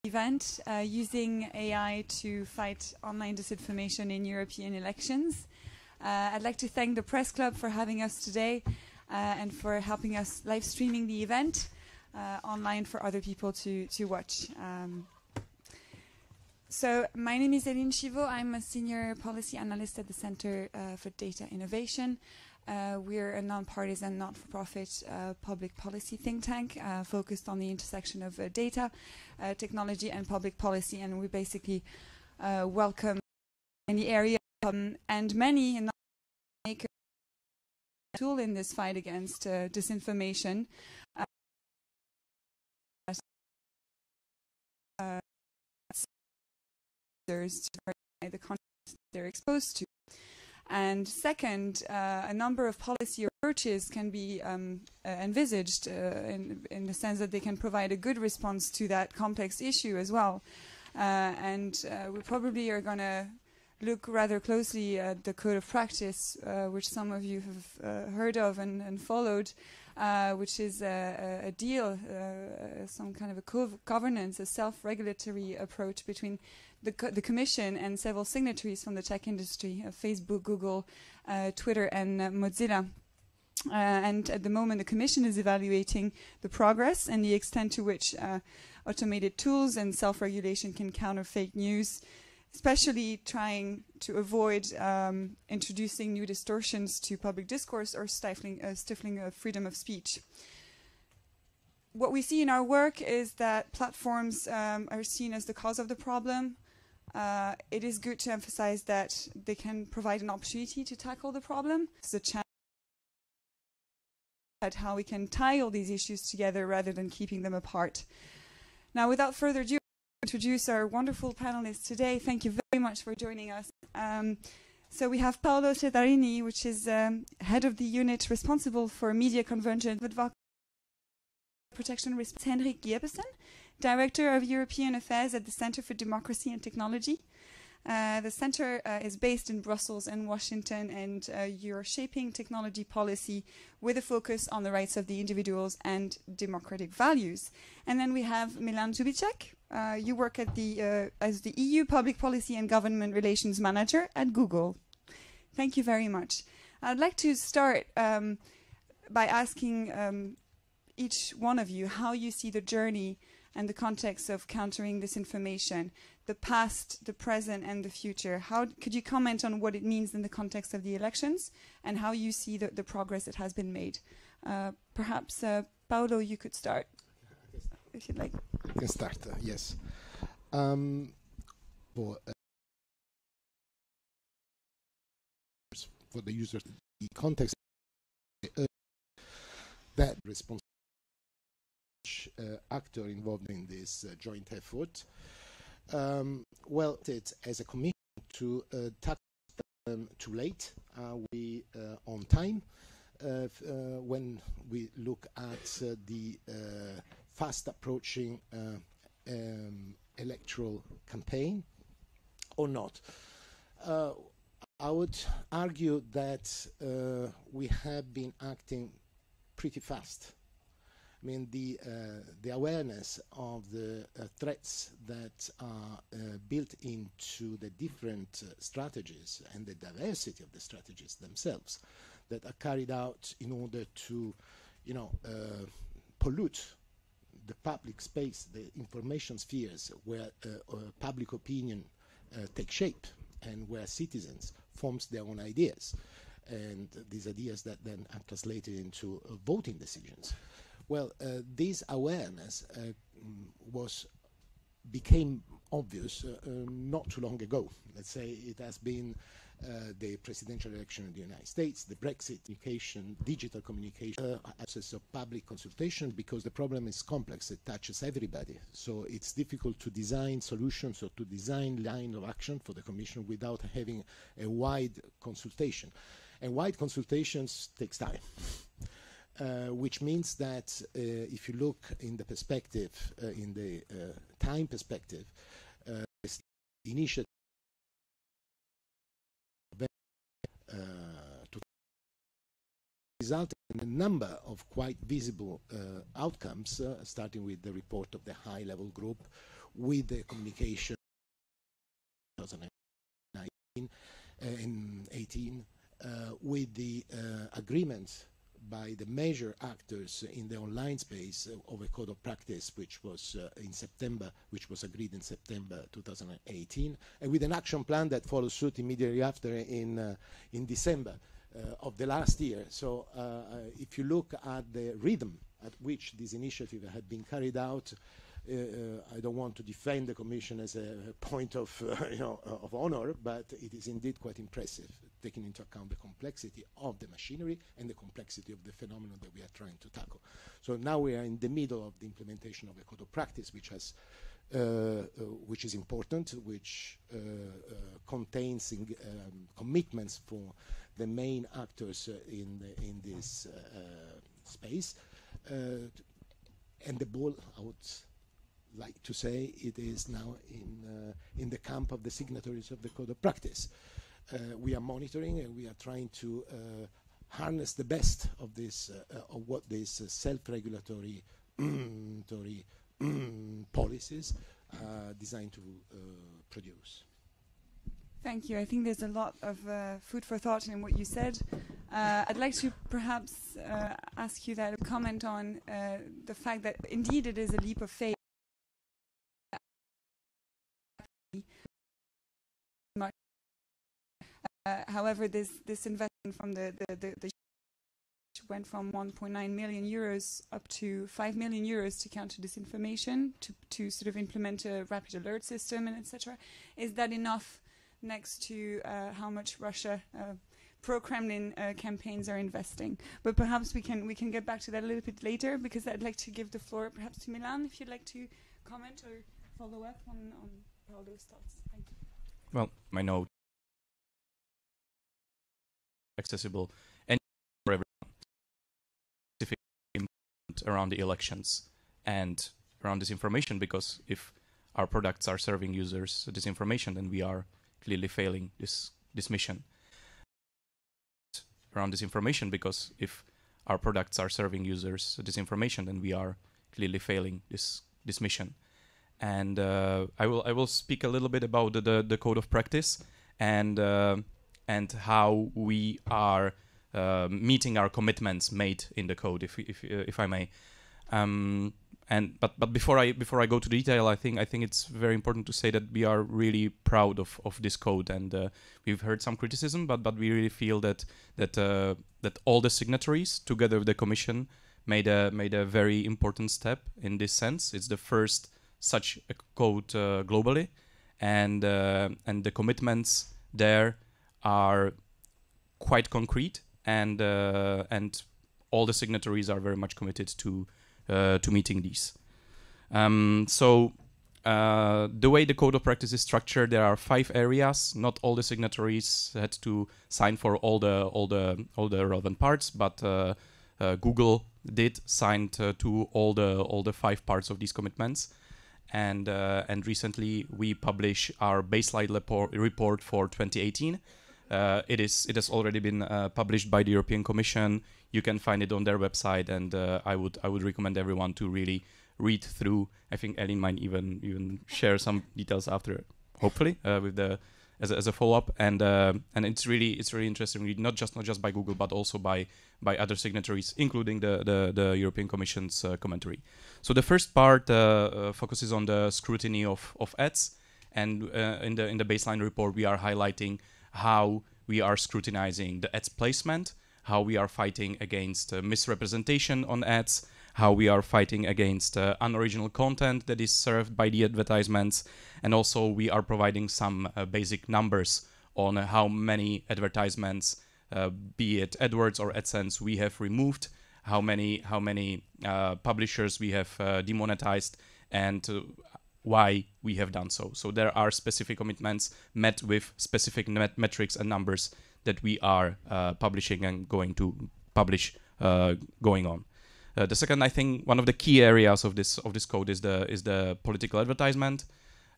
event using AI to fight online disinformation in European elections. I'd like to thank the Press Club for having us today and for helping us live streaming the event online for other people to watch. So my name is Eline Chivo. I'm a senior policy analyst at the Center for Data Innovation. We're a non-partisan, not-for-profit public policy think tank focused on the intersection of data, technology, and public policy. And we basically welcome in the area and many non-makers tool in this fight against disinformation. The content they're exposed to. And second, a number of policy approaches can be envisaged in the sense that they can provide a good response to that complex issue as well. We probably are going to look rather closely at the code of practice, which some of you have heard of and followed, which is a deal, some kind of a governance, a self-regulatory approach between the Commission and several signatories from the tech industry, Facebook, Google, Twitter, and Mozilla. And at the moment, the Commission is evaluating the progress and the extent to which automated tools and self-regulation can counter fake news, especially trying to avoid introducing new distortions to public discourse or stifling freedom of speech. What we see in our work is that platforms are seen as the cause of the problem. It is good to emphasize that they can provide an opportunity to tackle the problem. It's a chance at how we can tie all these issues together rather than keeping them apart. Now, without further ado, introduce our wonderful panelists today. Thank you very much for joining us. So we have Paolo Cesarini, which is head of the unit responsible for media convergence protection response. Henrik Giebersen, director of European Affairs at the Center for Democracy and Technology. The center is based in Brussels and Washington, and you're shaping technology policy with a focus on the rights of the individuals and democratic values. And then we have Milan Zubicek. You work at as the EU Public Policy and Government Relations Manager at Google. Thank you very much. I'd like to start by asking each one of you how you see the journey and the context of countering disinformation, the past, the present, and the future. How could you comment on what it means in the context of the elections and how you see the progress that has been made? Perhaps, Paolo, you could start, if you'd like. I can start, yes. For the users, the context that responsible actor involved in this joint effort. Well, it's as a commission to tackle too late. We on time when we look at the fast approaching electoral campaign or not. I would argue that we have been acting pretty fast. I mean, the awareness of the threats that are built into the different strategies and the diversity of the strategies themselves that are carried out in order to, pollute the public space, the information spheres where public opinion takes shape and where citizens forms their own ideas, and these ideas that then are translated into voting decisions. Well, this awareness became obvious not too long ago. Let's say it has been the presidential election in the United States, the Brexit, communication, digital communication, access of public consultation, because the problem is complex. It touches everybody. So it's difficult to design solutions or to design line of action for the Commission without having a wide consultation. And wide consultations takes time. Which means that if you look in the perspective, in the time perspective, initiative to result in a number of quite visible outcomes, starting with the report of the high-level group, with the communication 2019 and 18, with the agreement by the major actors in the online space of a code of practice, which was which was agreed in September 2018, and with an action plan that follows suit immediately after in December of the last year. So if you look at the rhythm at which this initiative had been carried out, I don't want to defend the Commission as a point of, of honor, but it is indeed quite impressive, taking into account the complexity of the machinery and the complexity of the phenomenon that we are trying to tackle. So now we are in the middle of the implementation of a code of practice, which has, which is important, which contains commitments for the main actors in this space, and the ball, I would like to say, it is now in the camp of the signatories of the code of practice. We are monitoring and we are trying to harness the best of this, of what these self-regulatory policies are designed to produce. Thank you. I think there's a lot of food for thought in what you said. I'd like to perhaps ask you that comment on the fact that indeed it is a leap of faith. However, this investment from the went from 1.9 million euros up to 5 million euros to counter disinformation, to sort of implement a rapid alert system and etc. Is that enough next to how much Russia pro-Kremlin campaigns are investing? But perhaps we can get back to that a little bit later, because I'd like to give the floor perhaps to Milan, if you'd like to comment or follow up on all those thoughts. Thank you. Well, my note accessible and for everyone, around the elections and around disinformation, because if our products are serving users disinformation, then we are clearly failing this mission. Around disinformation, because if our products are serving users disinformation, then we are clearly failing this mission. And I will speak a little bit about the code of practice and how we are meeting our commitments made in the code, if I may. But before I go to detail, I think it's very important to say that we are really proud of this code, and we've heard some criticism, but we really feel that all the signatories together with the Commission made a very important step in this sense. It's the first such a code globally, and the commitments there are quite concrete, and all the signatories are very much committed to meeting these. So the way the code of practice is structured, there are 5 areas. Not all the signatories had to sign for all the relevant parts, but Google did sign to all the 5 parts of these commitments. And recently we publish our baseline report for 2018. It has already been published by the European Commission. You can find it on their website, and I would recommend everyone to really read through. I think Elin might even share some details after, hopefully, with as a follow-up. And it's really interesting read, not just by Google, but also by other signatories, including the European Commission's commentary. So the first part focuses on the scrutiny of ads, and in the baseline report we are highlighting how we are scrutinizing the ads placement, how we are fighting against misrepresentation on ads, how we are fighting against unoriginal content that is served by the advertisements, and also we are providing some basic numbers on how many advertisements, be it AdWords or AdSense, we have removed, how many publishers we have demonetized, and why we have done so. So there are specific commitments met with specific metrics and numbers that we are publishing and going to publish going on. The second, I think, one of the key areas of this code is the political advertisement.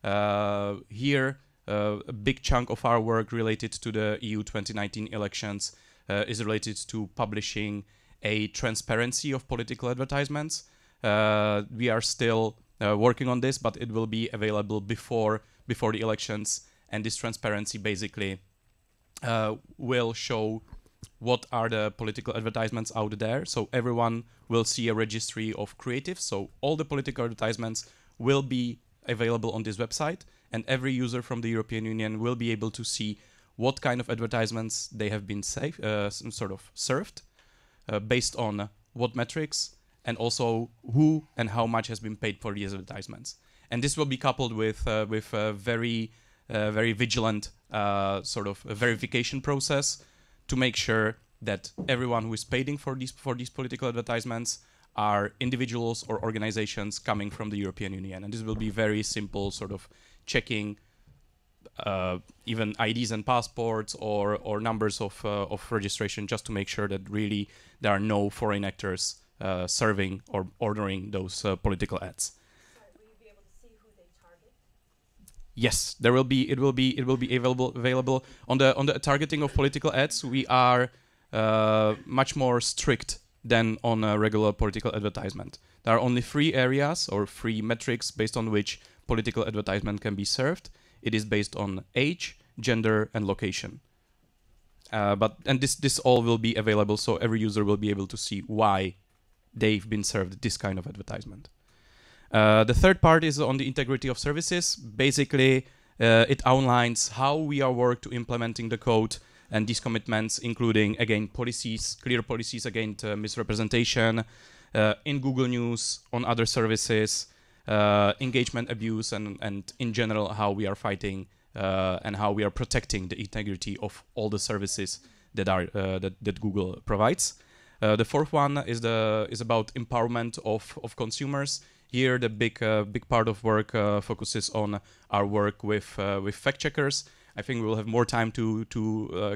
Here, a big chunk of our work related to the EU 2019 elections is related to publishing a transparency of political advertisements. We are still working on this, but it will be available before the elections. And this transparency basically will show what are the political advertisements out there. So everyone will see a registry of creatives. So all the political advertisements will be available on this website, and every user from the European Union will be able to see what kind of advertisements they have been served based on what metrics, and also who and how much has been paid for these advertisements. And this will be coupled with very vigilant verification process to make sure that everyone who is paying for these political advertisements are individuals or organizations coming from the European Union. And this will be very simple, sort of checking even IDs and passports or numbers of registration, just to make sure that really there are no foreign actors serving or ordering those political ads. Sorry, will you be able to see who they target? Yes, there will be. It will be available on the targeting of political ads. We are much more strict than on a regular political advertisement. There are only 3 areas or 3 metrics based on which political advertisement can be served. It is based on age, gender, and location. And this all will be available, so every user will be able to see why they've been served this kind of advertisement. The third part is on the integrity of services. Basically, it outlines how we are working to implementing the code and these commitments, including, again, policies, clear policies against misrepresentation, in Google News, on other services, engagement abuse, and in general, how we are fighting and how we are protecting the integrity of all the services that are that Google provides. The fourth one is about empowerment of consumers. Here, the big part of work focuses on our work with fact checkers. I think we will have more time to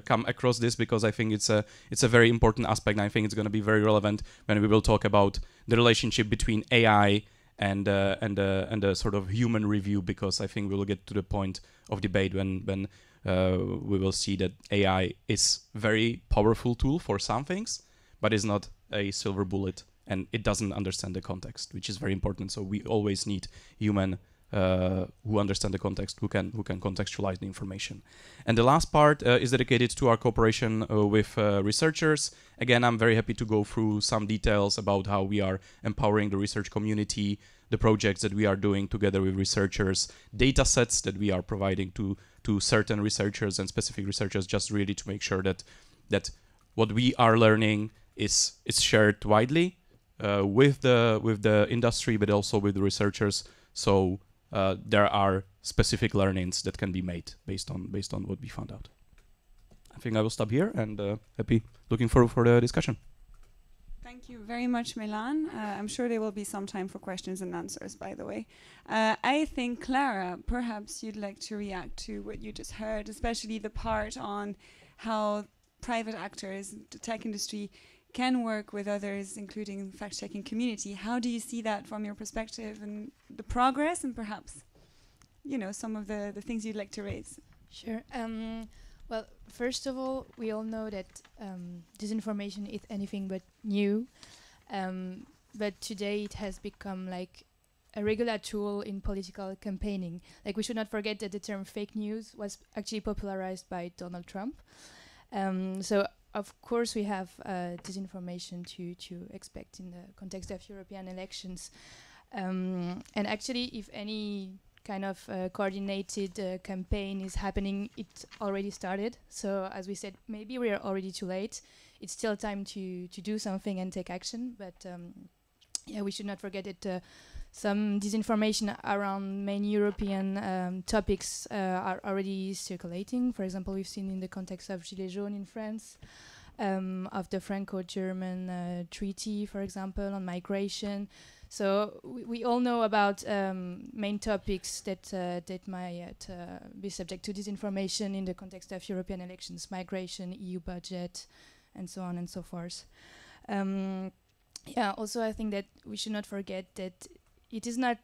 come across this, because I think it's a very important aspect, and I think it's going to be very relevant when we will talk about the relationship between AI and the sort of human review, because I think we will get to the point of debate when we will see that AI is very powerful tool for some things, but is not a silver bullet, and it doesn't understand the context, which is very important. So we always need human who understand the context, who can contextualize the information. And the last part is dedicated to our cooperation with researchers. Again, I'm very happy to go through some details about how we are empowering the research community, the projects that we are doing together with researchers, data sets that we are providing to certain researchers and specific researchers, just really to make sure that what we are learning is shared widely with the industry, but also with the researchers. So there are specific learnings that can be made based on what we found out. I think I will stop here, and looking forward for the discussion. Thank you very much, Milan. I'm sure there will be some time for questions and answers, by the way. I think, Clara, perhaps you'd like to react to what you just heard, especially the part on how private actors, the tech industry, can work with others, including fact-checking community. How do you see that from your perspective, and the progress, and perhaps, some of the things you'd like to raise? Sure. Well, first of all, we all know that disinformation is anything but new, but today it has become like a regular tool in political campaigning. Like, we should not forget that the term fake news was actually popularized by Donald Trump. So of course we have disinformation to expect in the context of European elections. And actually, if any kind of coordinated campaign is happening, it already started. So as we said, maybe we are already too late. It's still time to do something and take action. But yeah, we should not forget that some disinformation around main European topics are already circulating. For example, we've seen in the context of Gilets jaunes in France, of the Franco-German treaty, for example, on migration. So we all know about main topics that might be subject to disinformation in the context of European elections: migration, EU budget, and so on and so forth. Yeah, also I think that we should not forget that it is not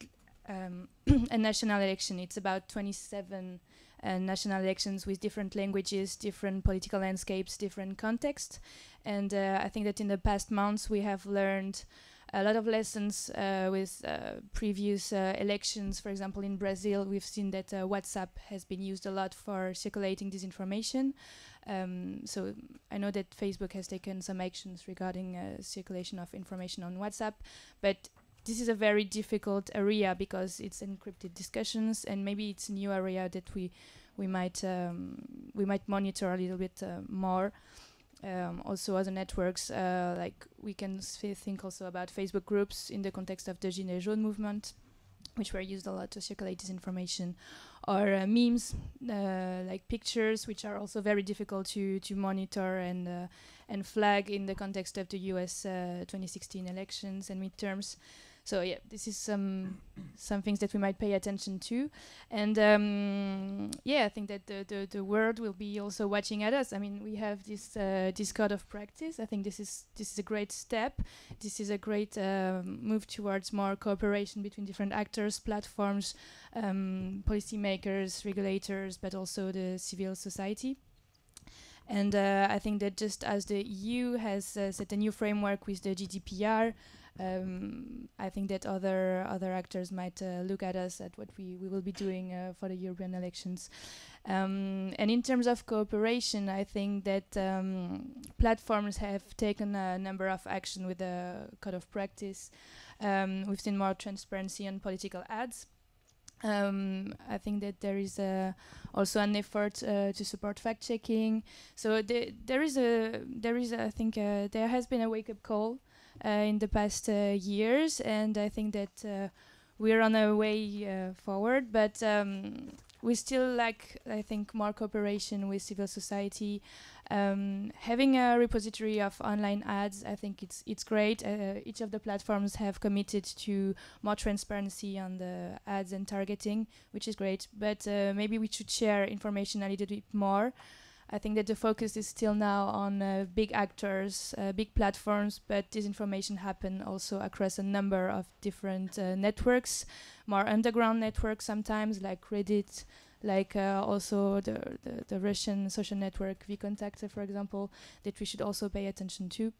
a national election. It's about 27 national elections with different languages, different political landscapes, different contexts. And I think that in the past months we have learned a lot of lessons with previous elections. For example, in Brazil, we've seen that WhatsApp has been used a lot for circulating disinformation. So I know that Facebook has taken some actions regarding circulation of information on WhatsApp, but this is a very difficult area because it's encrypted discussions, and maybe it's a new area that we might monitor a little bit more. Also other networks, like we can think also about Facebook groups in the context of the Gilets jaunes movement, which were used a lot to circulate disinformation, or memes, like pictures, which are also very difficult to monitor and flag in the context of the US 2016 elections and midterms. So yeah, this is some things that we might pay attention to, and yeah, I think that the world will be also watching at us. I mean, we have this code of practice. I think this is a great step. This is a great move towards more cooperation between different actors, platforms, policymakers, regulators, but also the civil society. And I think that just as the EU has set a new framework with the GDPR. I think that other actors might look at us at what we will be doing for the European elections. And in terms of cooperation, I think that platforms have taken a number of action with the code of practice. We've seen more transparency on political ads. I think that there is also an effort to support fact-checking. So there has been a wake-up call in the past years, and I think that we're on our way forward, but we still lack, I think, more cooperation with civil society. Having a repository of online ads, I think it's great. Each of the platforms have committed to more transparency on the ads and targeting, which is great, but maybe we should share information a little bit more. I think that the focus is still now on big actors, big platforms, but disinformation happen also across a number of different networks, more underground networks sometimes, like Reddit, like also the Russian social network VKontakte, for example, that we should also pay attention to.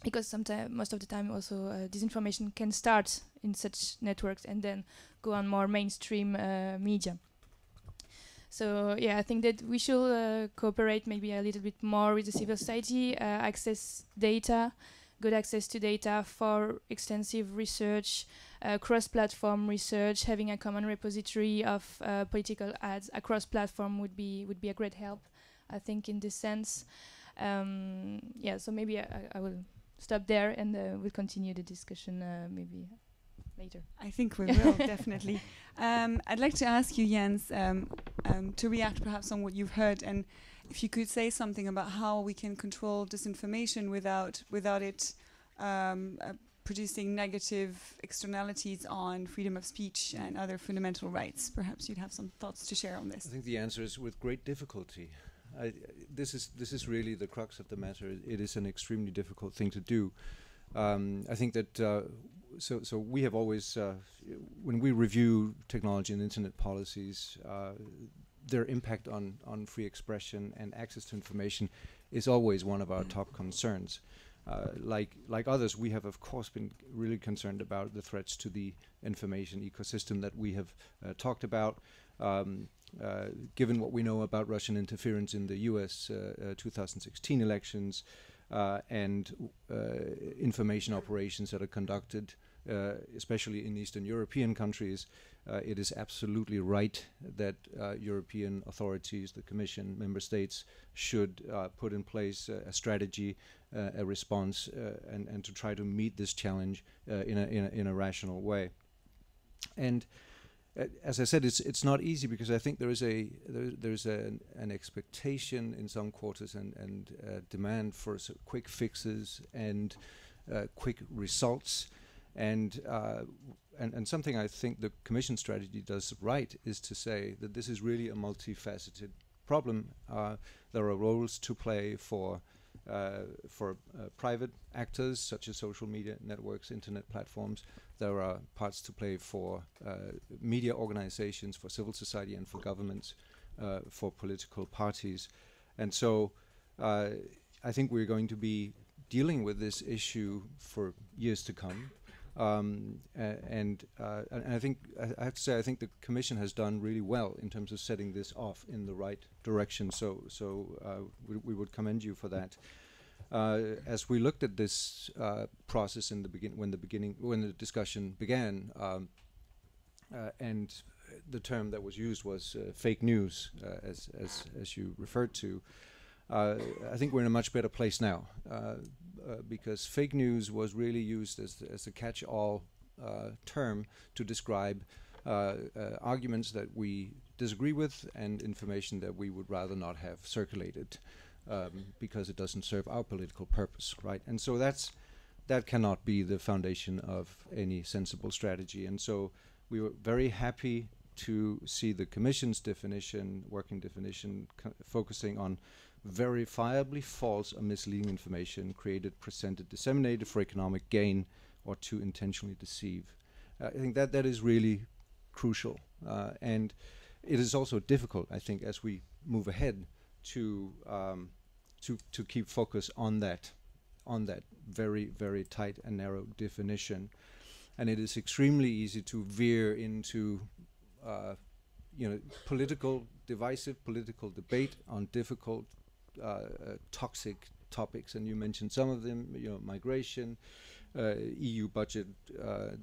Because most of the time also disinformation can start in such networks and then go on more mainstream media. So yeah, I think that we should cooperate maybe a little bit more with the civil society, access data, good access to data for extensive research, cross-platform research. Having a common repository of political ads across platform would be a great help, I think, in this sense. Yeah, so maybe I will stop there and we'll continue the discussion maybe later. I think we will, definitely. I'd like to ask you, Jens, to react perhaps on what you've heard, and if you could say something about how we can control disinformation without it producing negative externalities on freedom of speech and other fundamental rights. Perhaps you'd have some thoughts to share on this. I think the answer is with great difficulty. This is really the crux of the matter. It is an extremely difficult thing to do. I think that so we have always, when we review technology and internet policies, their impact on free expression and access to information is always one of our top concerns. Like others, we have of course been really concerned about the threats to the information ecosystem that we have talked about. Given what we know about Russian interference in the US 2016 elections and information operations that are conducted, especially in Eastern European countries, it is absolutely right that European authorities, the Commission, member states should put in place a strategy, a response, and to try to meet this challenge in a rational way. And as I said, it's not easy because I think there's an expectation in some quarters and demand for quick fixes and quick results. And something I think the Commission strategy does right is to say that this is really a multifaceted problem. There are roles to play for private actors such as social media networks, internet platforms. There are parts to play for media organizations, for civil society and for governments, for political parties. And so I think we're going to be dealing with this issue for years to come. And I think I have to say I think the Commission has done really well in terms of setting this off in the right direction. So we would commend you for that. As we looked at this process in the when the discussion began, and the term that was used was fake news, as you referred to. I think we're in a much better place now, because fake news was really used as a catch-all term to describe arguments that we disagree with and information that we would rather not have circulated, because it doesn't serve our political purpose, right? And so that cannot be the foundation of any sensible strategy. And so we were very happy to see the Commission's definition, working definition, focusing on verifiably false or misleading information created, presented, disseminated for economic gain or to intentionally deceive. I think that is really crucial, and it is also difficult, I think, as we move ahead to keep focus on that very, very tight and narrow definition. And it is extremely easy to veer into divisive political debate on difficult, toxic topics, and you mentioned some of them. Migration, EU budget.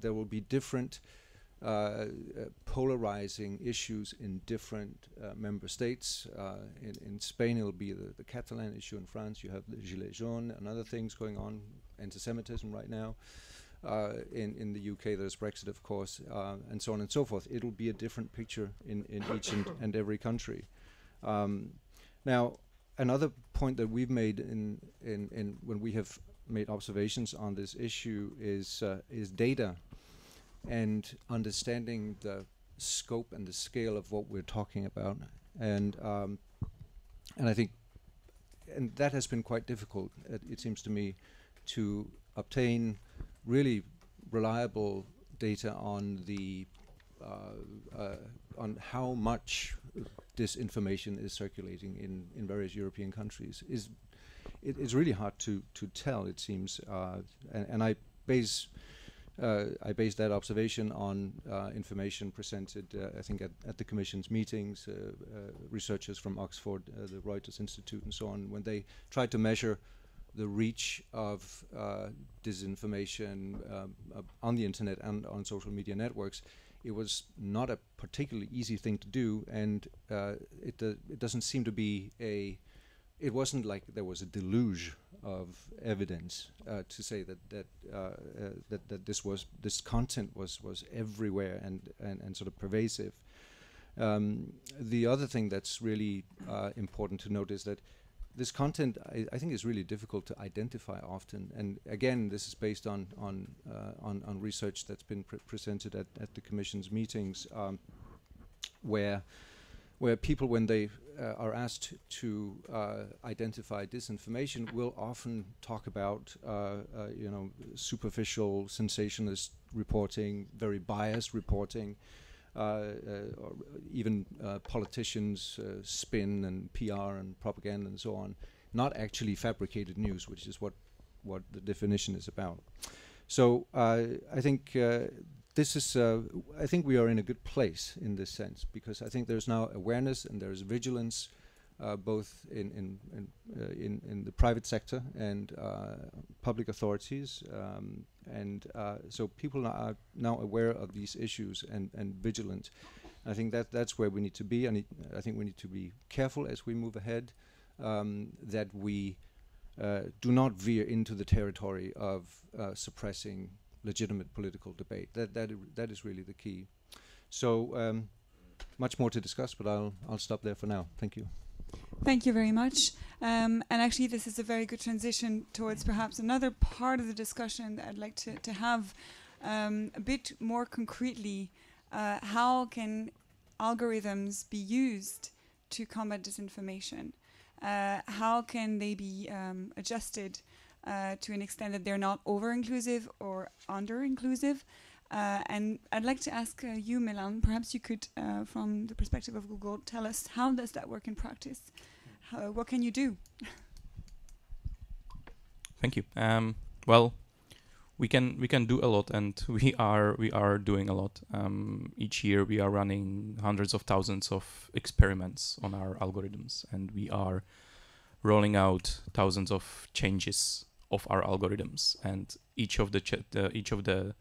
There will be different polarizing issues in different member states. In Spain, it'll be the Catalan issue. In France, you have the Gilets jaunes and other things going on. Anti-Semitism right now. In the UK, there's Brexit, of course, and so on and so forth. It'll be a different picture in each and every country. Now, another point that we've made in when we have made observations on this issue is data and understanding the scope and the scale of what we're talking about, and I think, and that has been quite difficult. It seems to me to obtain really reliable data on the on how much disinformation is circulating in various European countries is really hard to tell, it seems, and I base that observation on information presented, I think, at the Commission's meetings, researchers from Oxford, the Reuters Institute, and so on, when they tried to measure the reach of disinformation on the internet and on social media networks. It was not a particularly easy thing to do, and it doesn't seem to be it wasn't like there was a deluge of evidence to say that this content was everywhere and sort of pervasive. The other thing that's really important to note is that this content, I think, is really difficult to identify often, and again, this is based on research that's been presented at the Commission's meetings, where people, when they are asked to identify disinformation, will often talk about superficial, sensationalist reporting, very biased reporting. Or even politicians' spin and PR and propaganda and so on, not actually fabricated news, which is what the definition is about. So I think this is. I think we are in a good place in this sense, because I think there's now awareness and there's vigilance, both in the private sector and public authorities, and so people are now aware of these issues and vigilant. I think that's where we need to be, and I think we need to be careful as we move ahead, that we do not veer into the territory of suppressing legitimate political debate. That is really the key. So much more to discuss, but I'll stop there for now. Thank you. Thank you very much. And actually, this is a very good transition towards perhaps another part of the discussion that I'd like to have a bit more concretely. How can algorithms be used to combat disinformation? How can they be adjusted to an extent that they're not over-inclusive or under-inclusive? And I'd like to ask you, Milan, perhaps you could, from the perspective of Google, tell us how does that work in practice? What can you do? Thank you. Well, we can do a lot, and we are doing a lot. Each year we are running hundreds of thousands of experiments on our algorithms, and we are rolling out thousands of changes of our algorithms. And each of the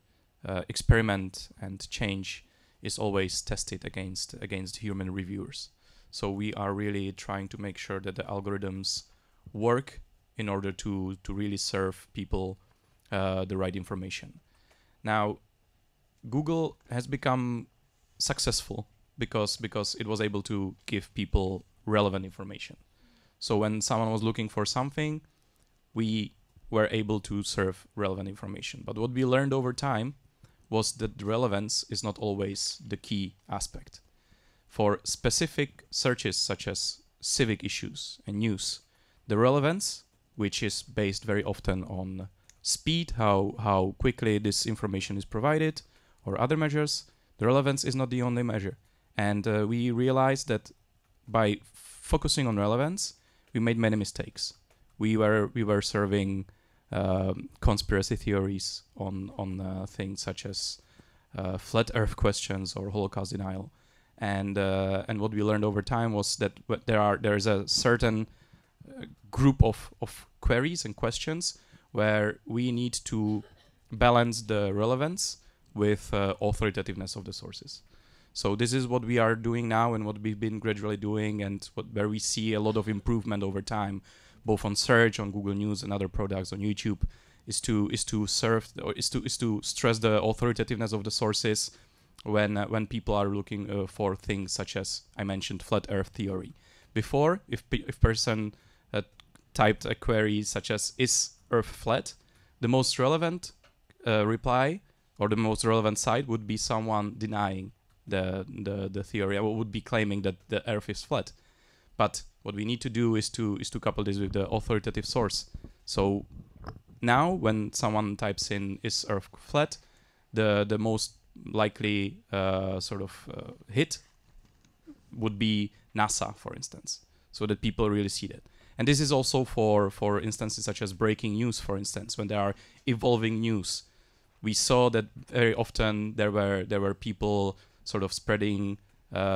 experiment and change is always tested against human reviewers. So we are really trying to make sure that the algorithms work in order to really serve people the right information. Now, Google has become successful because it was able to give people relevant information. So when someone was looking for something, we were able to serve relevant information. But what we learned over time was that the relevance is not always the key aspect. For specific searches such as civic issues and news, the relevance, which is based very often on speed, how quickly this information is provided, or other measures, the relevance is not the only measure. And we realized that by focusing on relevance, we made many mistakes. We were serving conspiracy theories on things such as flat Earth questions or Holocaust denial, and what we learned over time was that there is a certain group of queries and questions where we need to balance the relevance with authoritativeness of the sources. So this is what we are doing now, and what we've been gradually doing, and where we see a lot of improvement over time, both on search, on Google News, and other products on YouTube, is to stress the authoritativeness of the sources when people are looking for things such as I mentioned flat Earth theory. Before, if person typed a query such as "Is Earth flat?", the most relevant reply or the most relevant site would be someone denying the theory, or would be claiming that the Earth is flat. But what we need to do is to couple this with the authoritative source. So now, when someone types in "Is Earth flat?", the most likely hit would be NASA, for instance, so that people really see that. And this is also for instances such as breaking news, for instance, when there are evolving news. We saw that very often there were people sort of spreading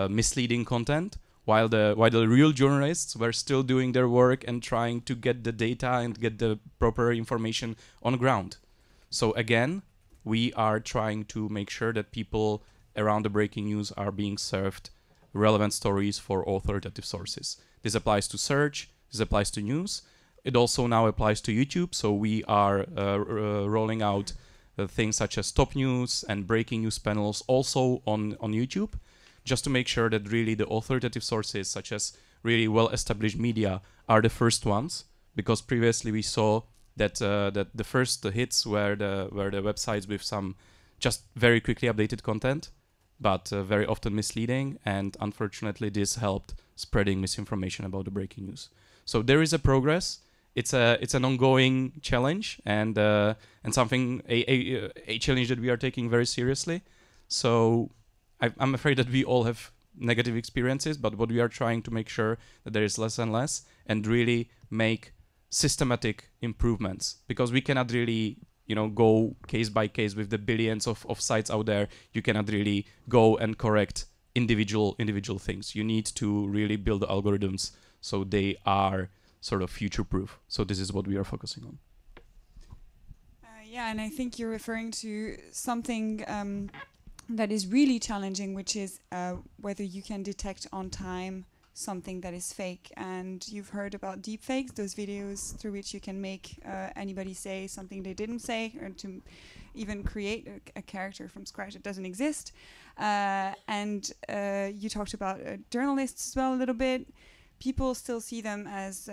misleading content, while the real journalists were still doing their work and trying to get the data and get the proper information on ground. So again, we are trying to make sure that people around the breaking news are being served relevant stories for authoritative sources. This applies to search, this applies to news. It also now applies to YouTube. So we are rolling out things such as top news and breaking news panels also on YouTube, just to make sure that really the authoritative sources, such as really well-established media, are the first ones. Because previously we saw that the first hits were the websites with some just very quickly updated content, but very often misleading, and unfortunately this helped spreading misinformation about the breaking news. So there is a progress. It's an ongoing challenge, and something a challenge that we are taking very seriously. So I'm afraid that we all have negative experiences, but what we are trying to make sure that there is less and less, and really make systematic improvements, because we cannot really go case by case with the billions of sites out there. You cannot really go and correct individual things. You need to really build the algorithms so they are sort of future-proof. So this is what we are focusing on. Yeah, and I think you're referring to something that is really challenging, which is whether you can detect on time something that is fake. And you've heard about deepfakes, those videos through which you can make anybody say something they didn't say, or to even create a character from scratch that doesn't exist. And you talked about journalists as well a little bit. People still see them as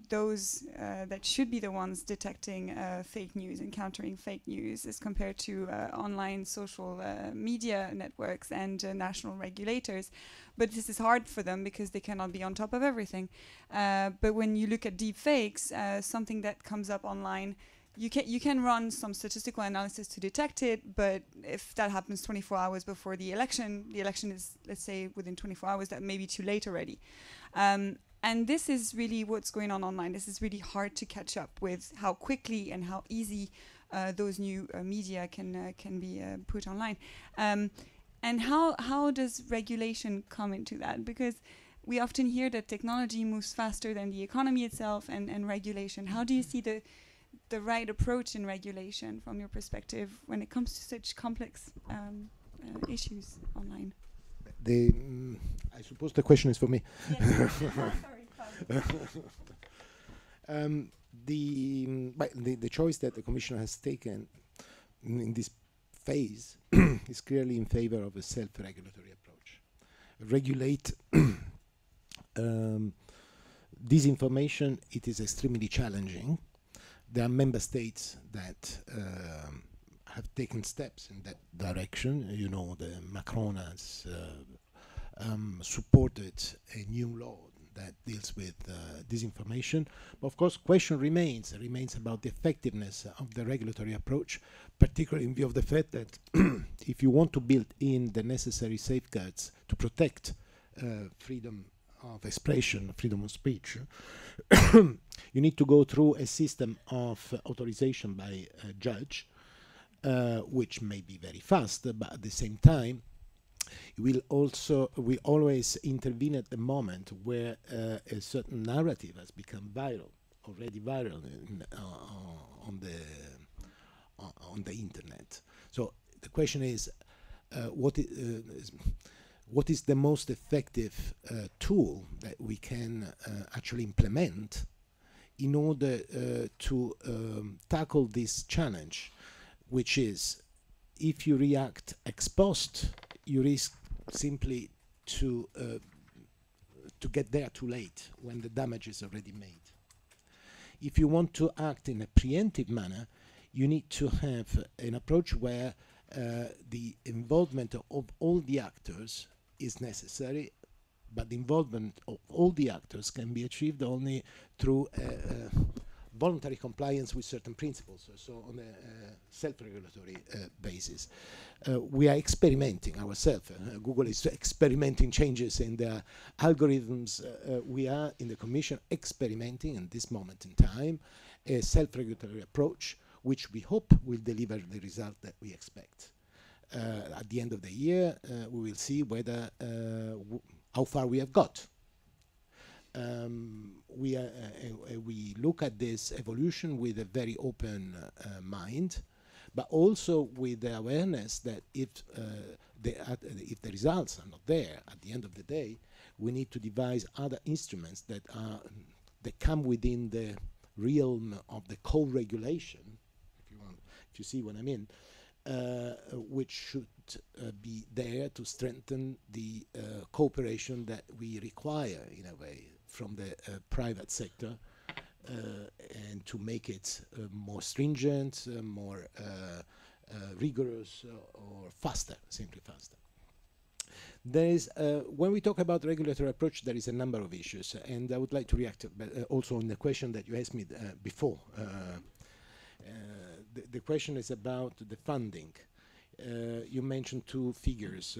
those that should be the ones detecting fake news and countering fake news, as compared to online social media networks and national regulators. But this is hard for them because they cannot be on top of everything. But when you look at deep fakes, something that comes up online you can run some statistical analysis to detect it, but if that happens 24 hours before the election is, let's say, within 24 hours, that may be too late already. And this is really what's going on online. This is really hard to catch up with how quickly and how easy those new media can be put online. And how does regulation come into that? Because we often hear that technology moves faster than the economy itself and regulation. How do you see the right approach in regulation from your perspective when it comes to such complex issues online? I suppose the question is for me. Yes. The choice that the Commission has taken in this phase is clearly in favor of a self-regulatory approach. Regulate disinformation, it is extremely challenging. There are member states that have taken steps in that direction. You know, Macron has supported a new law that deals with disinformation. But of course, question remains about the effectiveness of the regulatory approach, particularly in view of the fact that if you want to build in the necessary safeguards to protect freedom of expression, freedom of speech, you need to go through a system of authorization by a judge, which may be very fast, but at the same time, we always intervene at the moment where a certain narrative has become already viral on the internet. So the question is, what is the most effective tool that we can actually implement in order to tackle this challenge, which is, if you react ex post, you risk simply to get there too late when the damage is already made. If you want to act in a preemptive manner, you need to have an approach where the involvement of all the actors is necessary, but the involvement of all the actors can be achieved only through voluntary compliance with certain principles, so on a self-regulatory basis. We are experimenting ourselves. Google is experimenting changes in their algorithms. We are in the Commission experimenting in this moment in time a self-regulatory approach, which we hope will deliver the result that we expect. At the end of the year, we will see whether how far we have got. We look at this evolution with a very open mind, but also with the awareness that if the results are not there at the end of the day, we need to devise other instruments that come within the realm of the co-regulation, if you see what I mean, which should be there to strengthen the cooperation that we require in a way from the private sector, and to make it more stringent, more rigorous, or faster, simply faster. There is, when we talk about regulatory approach, there is a number of issues, and I would like to react also on the question that you asked me before. The question is about the funding. You mentioned two figures.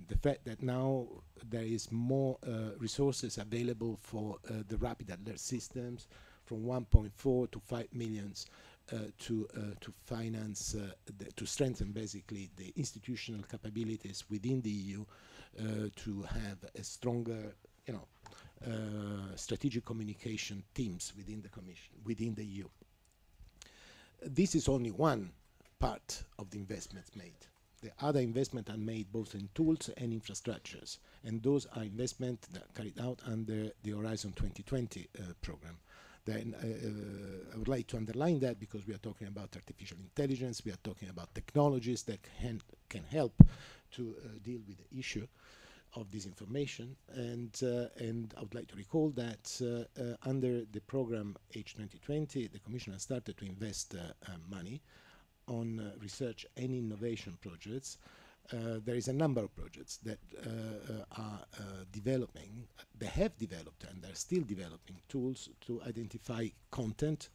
The fact that now there is more resources available for the rapid alert systems, from 1.4 to 5 million to finance, to strengthen basically the institutional capabilities within the EU to have a stronger, strategic communication teams within the Commission, within the EU. This is only one part of the investments made. The other investments are made both in tools and infrastructures, and those are investments that are carried out under the Horizon 2020 program. Then I would like to underline that, because we are talking about artificial intelligence, we are talking about technologies that can help to deal with the issue of disinformation, and I would like to recall that under the program H2020, the Commission has started to invest money on research and innovation projects. There is a number of projects that are developing, they have developed and they're still developing tools to identify content,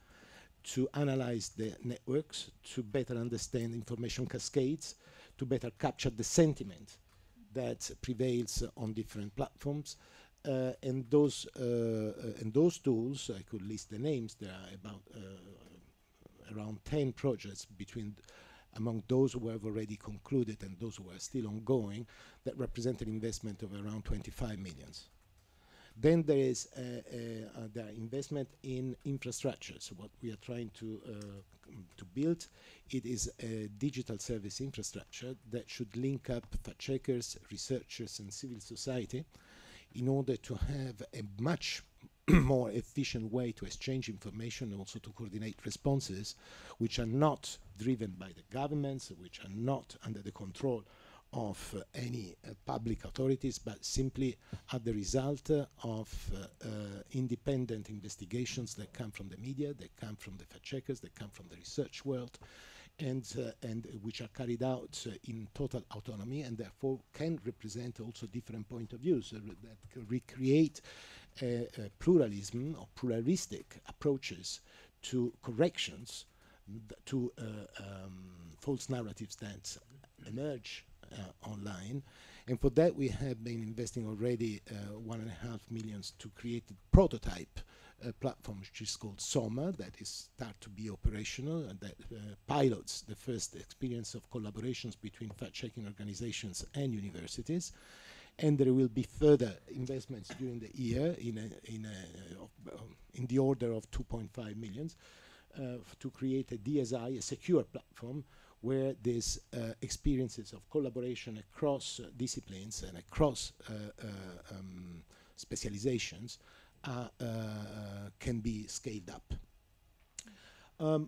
to analyze the networks, to better understand information cascades, to better capture the sentiment that prevails on different platforms. And those tools, I could list the names. There are about around 10 projects among those who have already concluded and those who are still ongoing, that represent an investment of around 25 million. Then there is the investment in infrastructures. What we are trying to build, it is a digital service infrastructure that should link up fact checkers, researchers, and civil society in order to have a much more efficient way to exchange information and also to coordinate responses, which are not driven by the governments, which are not under the control of any public authorities, but simply are the result of independent investigations that come from the media, that come from the fact checkers, that come from the research world, and which are carried out in total autonomy, and therefore can represent also different point of views that recreate pluralism or pluralistic approaches to corrections, to false narratives that emerge online. And for that we have been investing already 1.5 million to create a prototype platform, which is called SOMA, that is start to be operational, and that pilots the first experience of collaborations between fact-checking organizations and universities. And there will be further investments during the year in the order of 2.5 million to create a DSI, a secure platform, where these experiences of collaboration across disciplines and across specializations can be scaled up.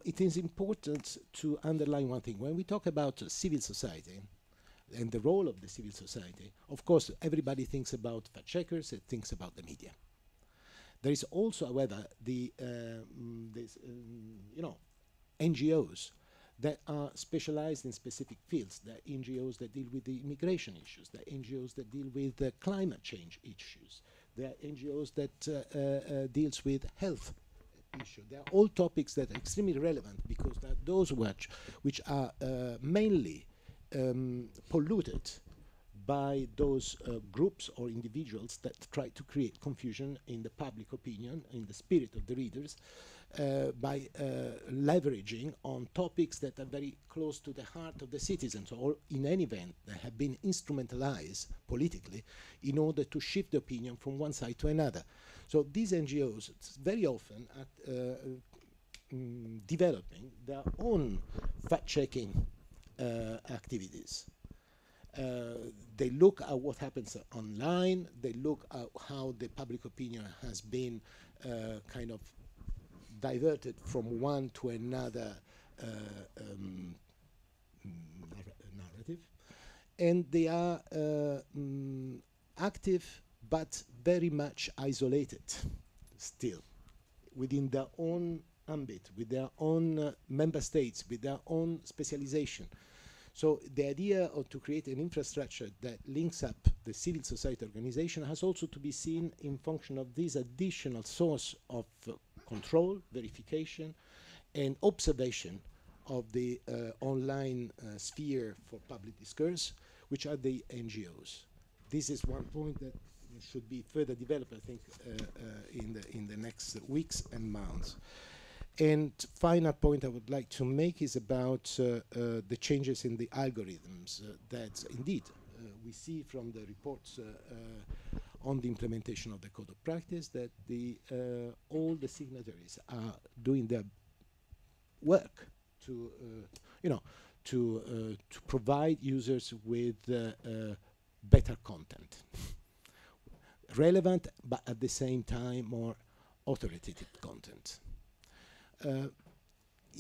It is important to underline one thing. When we talk about civil society and the role of the civil society, of course, everybody thinks about fact checkers, it thinks about the media. There is also, however, NGOs that are specialized in specific fields. There are NGOs that deal with the immigration issues. There are NGOs that deal with climate change issues. There are NGOs that deals with health issues. They are all topics that are extremely relevant because they are those which are mainly polluted by those groups or individuals that try to create confusion in the public opinion, in the spirit of the readers, by leveraging on topics that are very close to the heart of the citizens, or in any event that have been instrumentalized politically in order to shift the opinion from one side to another. So these NGOs very often are developing their own fact-checking activities. They look at what happens online, they look at how the public opinion has been kind of diverted from one to another narrative, and they are active but very much isolated still within their own ambit, with their own member states, with their own specialization. So the idea of to create an infrastructure that links up the civil society organization has also to be seen in function of this additional source of control, verification, and observation of the online sphere for public discourse, which are the NGOs. This is one point that should be further developed, I think, in the next weeks and months. And final point I would like to make is about the changes in the algorithms that indeed we see from the reports on the implementation of the code of practice, that all the signatories are doing their work to provide users with better content, relevant but at the same time more authoritative content.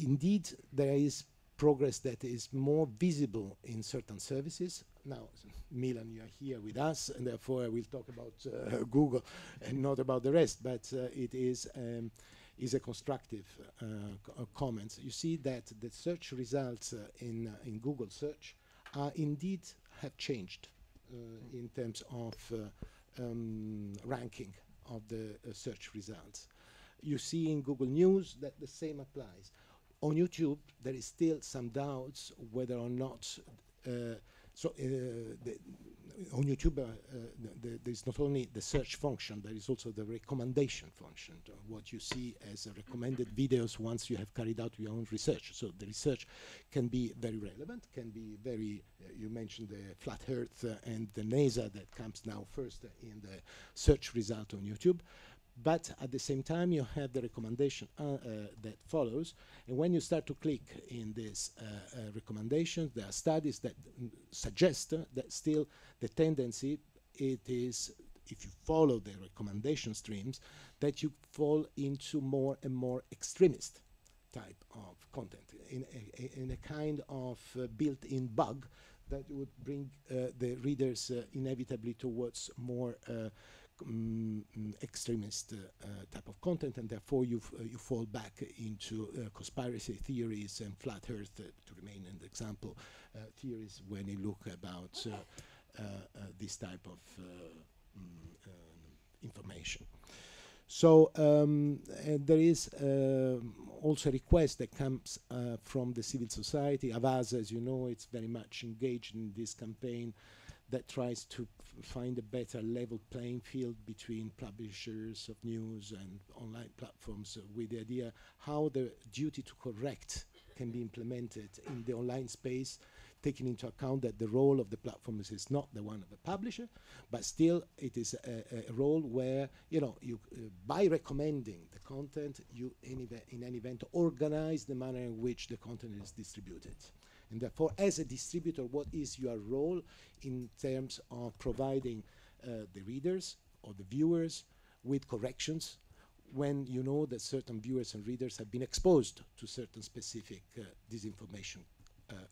Indeed, there is progress that is more visible in certain services. Now, Milan, you are here with us, and therefore I will talk about Google and not about the rest, but it is a constructive comment. You see that the search results in Google search are indeed have changed in terms of ranking of the search results. You see in Google News that the same applies. On YouTube, there is still some doubts whether or not on YouTube, there's not only the search function, there is also the recommendation function, what you see as recommended videos once you have carried out your own research. So the research can be very relevant, can be very, you mentioned the flat earth and the NASA that comes now first in the search result on YouTube. But at the same time, you have the recommendation that follows. And when you start to click in this recommendations, there are studies that suggest that still the tendency, it is, if you follow the recommendation streams, that you fall into more and more extremist type of content, in a kind of built-in bug that would bring the readers inevitably towards more extremist type of content, and therefore you fall back into conspiracy theories and flat earth, to remain an example, theories when you look about this type of information. So there is also a request that comes from the civil society. Avaz, as you know, it's very much engaged in this campaign that tries to find a better level playing field between publishers of news and online platforms, with the idea how the duty to correct can be implemented in the online space, taking into account that the role of the platforms is not the one of a publisher, but still it is a role where, you know, you by recommending the content, you in any event organize the manner in which the content is distributed. And therefore, as a distributor, what is your role in terms of providing the readers or the viewers with corrections when you know that certain viewers and readers have been exposed to certain specific disinformation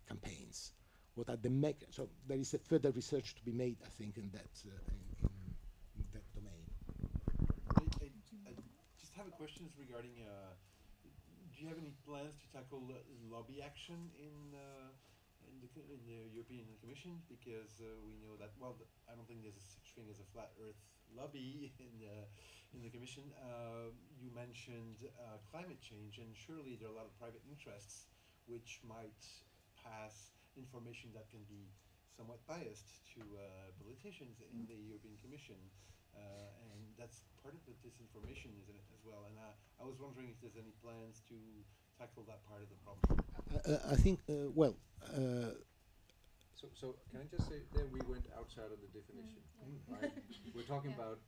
campaigns? What are the so there is a further research to be made, I think, in that domain. I just have a question regarding. Do you have any plans to tackle lobby action in the European Commission? Because we know that, well, I don't think there's such thing as a flat Earth lobby in the Commission. You mentioned climate change, and surely there are a lot of private interests which might pass information that can be somewhat biased to politicians in the European Commission. And that's part of the disinformation, isn't it, as well? And I was wondering if there's any plans to tackle that part of the problem. I think, So can I just say, there we went outside of the definition, right? We're talking about,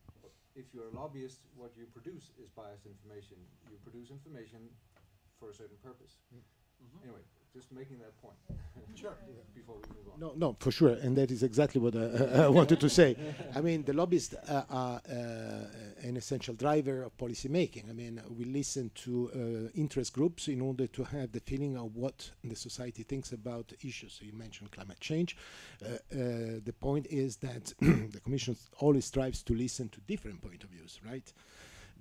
if you're a lobbyist, what you produce is biased information. You produce information for a certain purpose. Anyway, just making that point. Sure. Before we move on. No, for sure, and that is exactly what I wanted to say. I mean, the lobbyists are an essential driver of policy making. I mean, we listen to interest groups in order to have the feeling of what the society thinks about issues. So you mentioned climate change. The point is that the Commission always strives to listen to different point of views, right?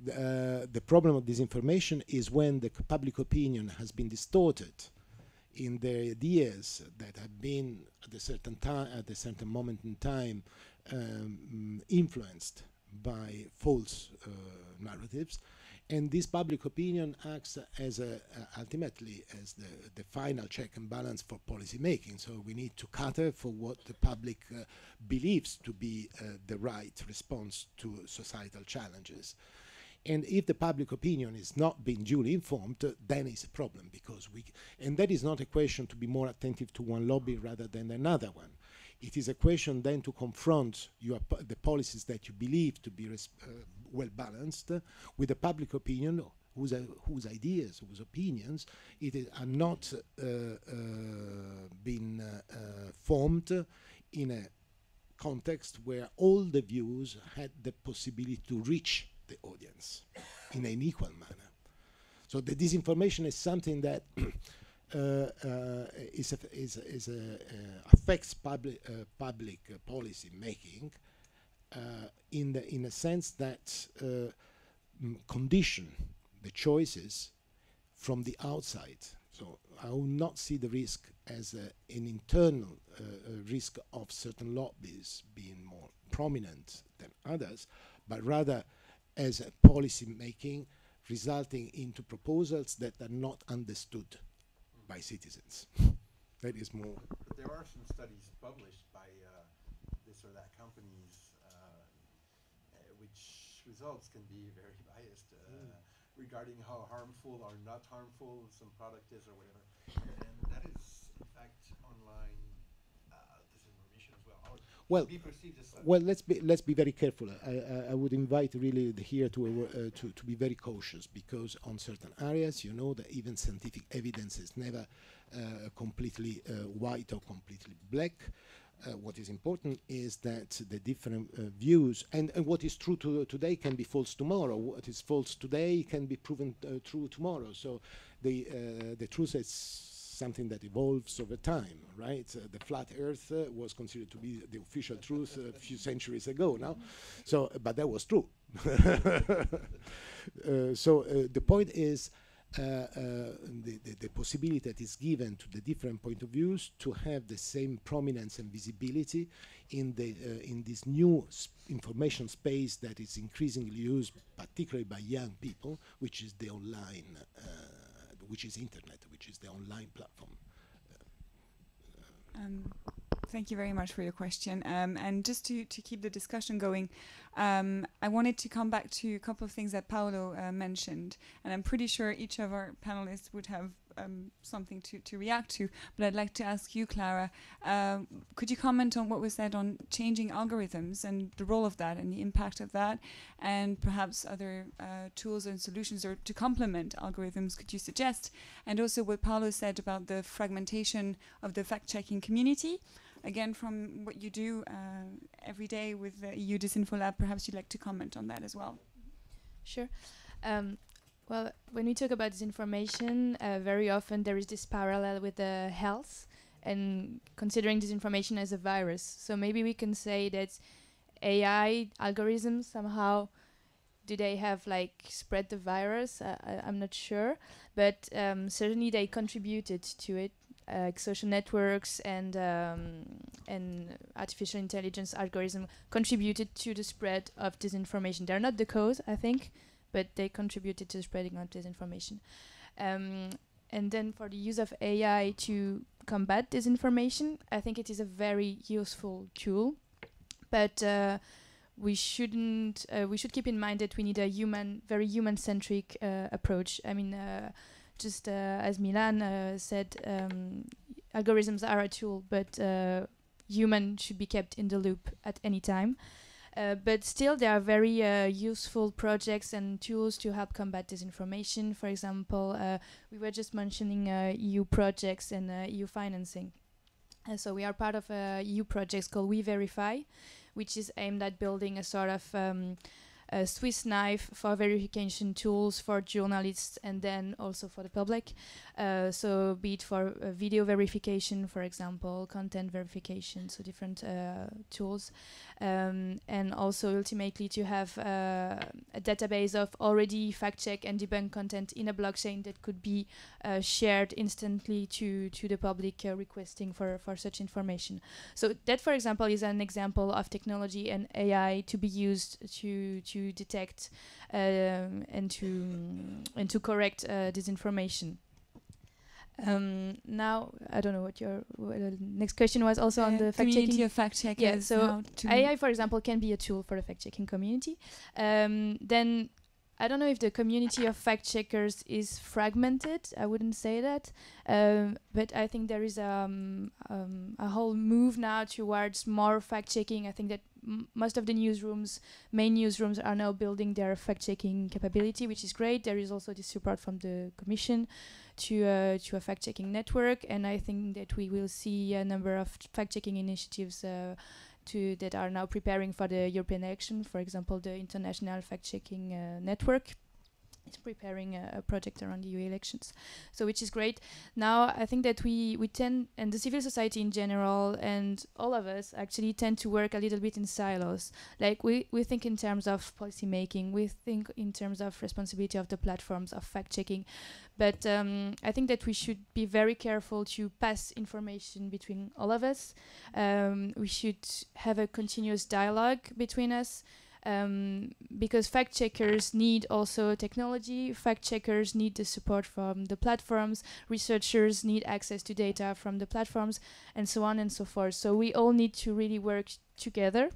The problem of disinformation is when the public opinion has been distorted in their ideas that have been at a certain time, at a certain moment in time, influenced by false narratives, and this public opinion acts as ultimately as the final check and balance for policy making. So we need to cater for what the public believes to be the right response to societal challenges. And if the public opinion is not being duly informed, then it's a problem, because and that is not a question to be more attentive to one lobby rather than another one. It is a question then to confront the policies that you believe to be well balanced with the public opinion whose ideas, whose opinions are not being formed in a context where all the views had the possibility to reach the audience in an equal manner. So the disinformation is something that affects public policy making in a sense that condition the choices from the outside. So I will not see the risk as an internal risk of certain lobbies being more prominent than others, but rather as a policy making resulting into proposals that are not understood by citizens. That is more. But there are some studies published by this or that companies, which results can be very biased regarding how harmful or not harmful some product is or whatever. And that is, in fact, online disinformation as well. Or Well, be perceived as such. well, let's be very careful. I would invite really here to be very cautious, because on certain areas, you know, that even scientific evidence is never completely white or completely black. What is important is that the different views and what is true today can be false tomorrow. What is false today can be proven true tomorrow. So the truth is something that evolves over time, right? The flat Earth was considered to be the official truth a few centuries ago now. So, but that was true. The point is the possibility that is given to the different point of views to have the same prominence and visibility in this new information space that is increasingly used, particularly by young people, which is the online, which is internet, which is the online platform. Thank you very much for your question. And just to keep the discussion going, I wanted to come back to a couple of things that Paolo mentioned, and I'm pretty sure each of our panelists would have something to react to, but I'd like to ask you, Clara, could you comment on what was said on changing algorithms and the role of that and the impact of that, and perhaps other tools and solutions or to complement algorithms could you suggest, and also what Paolo said about the fragmentation of the fact-checking community. Again, from what you do every day with the EU Disinfo Lab, perhaps you'd like to comment on that as well. Sure. Well, when we talk about disinformation, very often there is this parallel with the health and considering disinformation as a virus. So maybe we can say that AI algorithms somehow, do they have like spread the virus? I'm not sure, but certainly they contributed to it. Social networks and artificial intelligence algorithm contributed to the spread of disinformation. They're not the cause, I think, but they contributed to the spreading of disinformation. And then for the use of AI to combat disinformation, I think it is a very useful tool, but we should keep in mind that we need a very human-centric approach. I mean, just as Milan said, algorithms are a tool, but human should be kept in the loop at any time. But still, there are very useful projects and tools to help combat disinformation. For example, we were just mentioning EU projects and EU financing. So we are part of a EU project called We Verify, which is aimed at building a sort of a Swiss knife for verification tools for journalists and then also for the public. So be it for video verification, for example, content verification, so different tools. And also ultimately to have a database of already fact-check and debunk content in a blockchain that could be shared instantly to the public requesting for such information. So that, for example, is an example of technology and AI to be used to detect and to correct disinformation. Now, I don't know what your next question was also on the fact-checking. Community of fact-checkers. Yeah, so AI, for example, can be a tool for the fact-checking community. Then I don't know if the community of fact-checkers is fragmented. I wouldn't say that. But I think there is a whole move now towards more fact-checking. I think that most of the main newsrooms are now building their fact-checking capability, which is great. There is also this support from the Commission to a fact-checking network. And I think that we will see a number of fact-checking initiatives that are now preparing for the European election. For example, the International Fact-Checking Network is preparing a project around the EU elections, so which is great. Now, I think that we tend, and the civil society in general, and all of us actually tend to work a little bit in silos. Like we think in terms of policy making, we think in terms of responsibility of the platforms of fact-checking, but I think that we should be very careful to pass information between all of us. We should have a continuous dialogue between us. because fact checkers need also technology, fact checkers need the support from the platforms, researchers need access to data from the platforms, and so on and so forth. So we all need to really work together.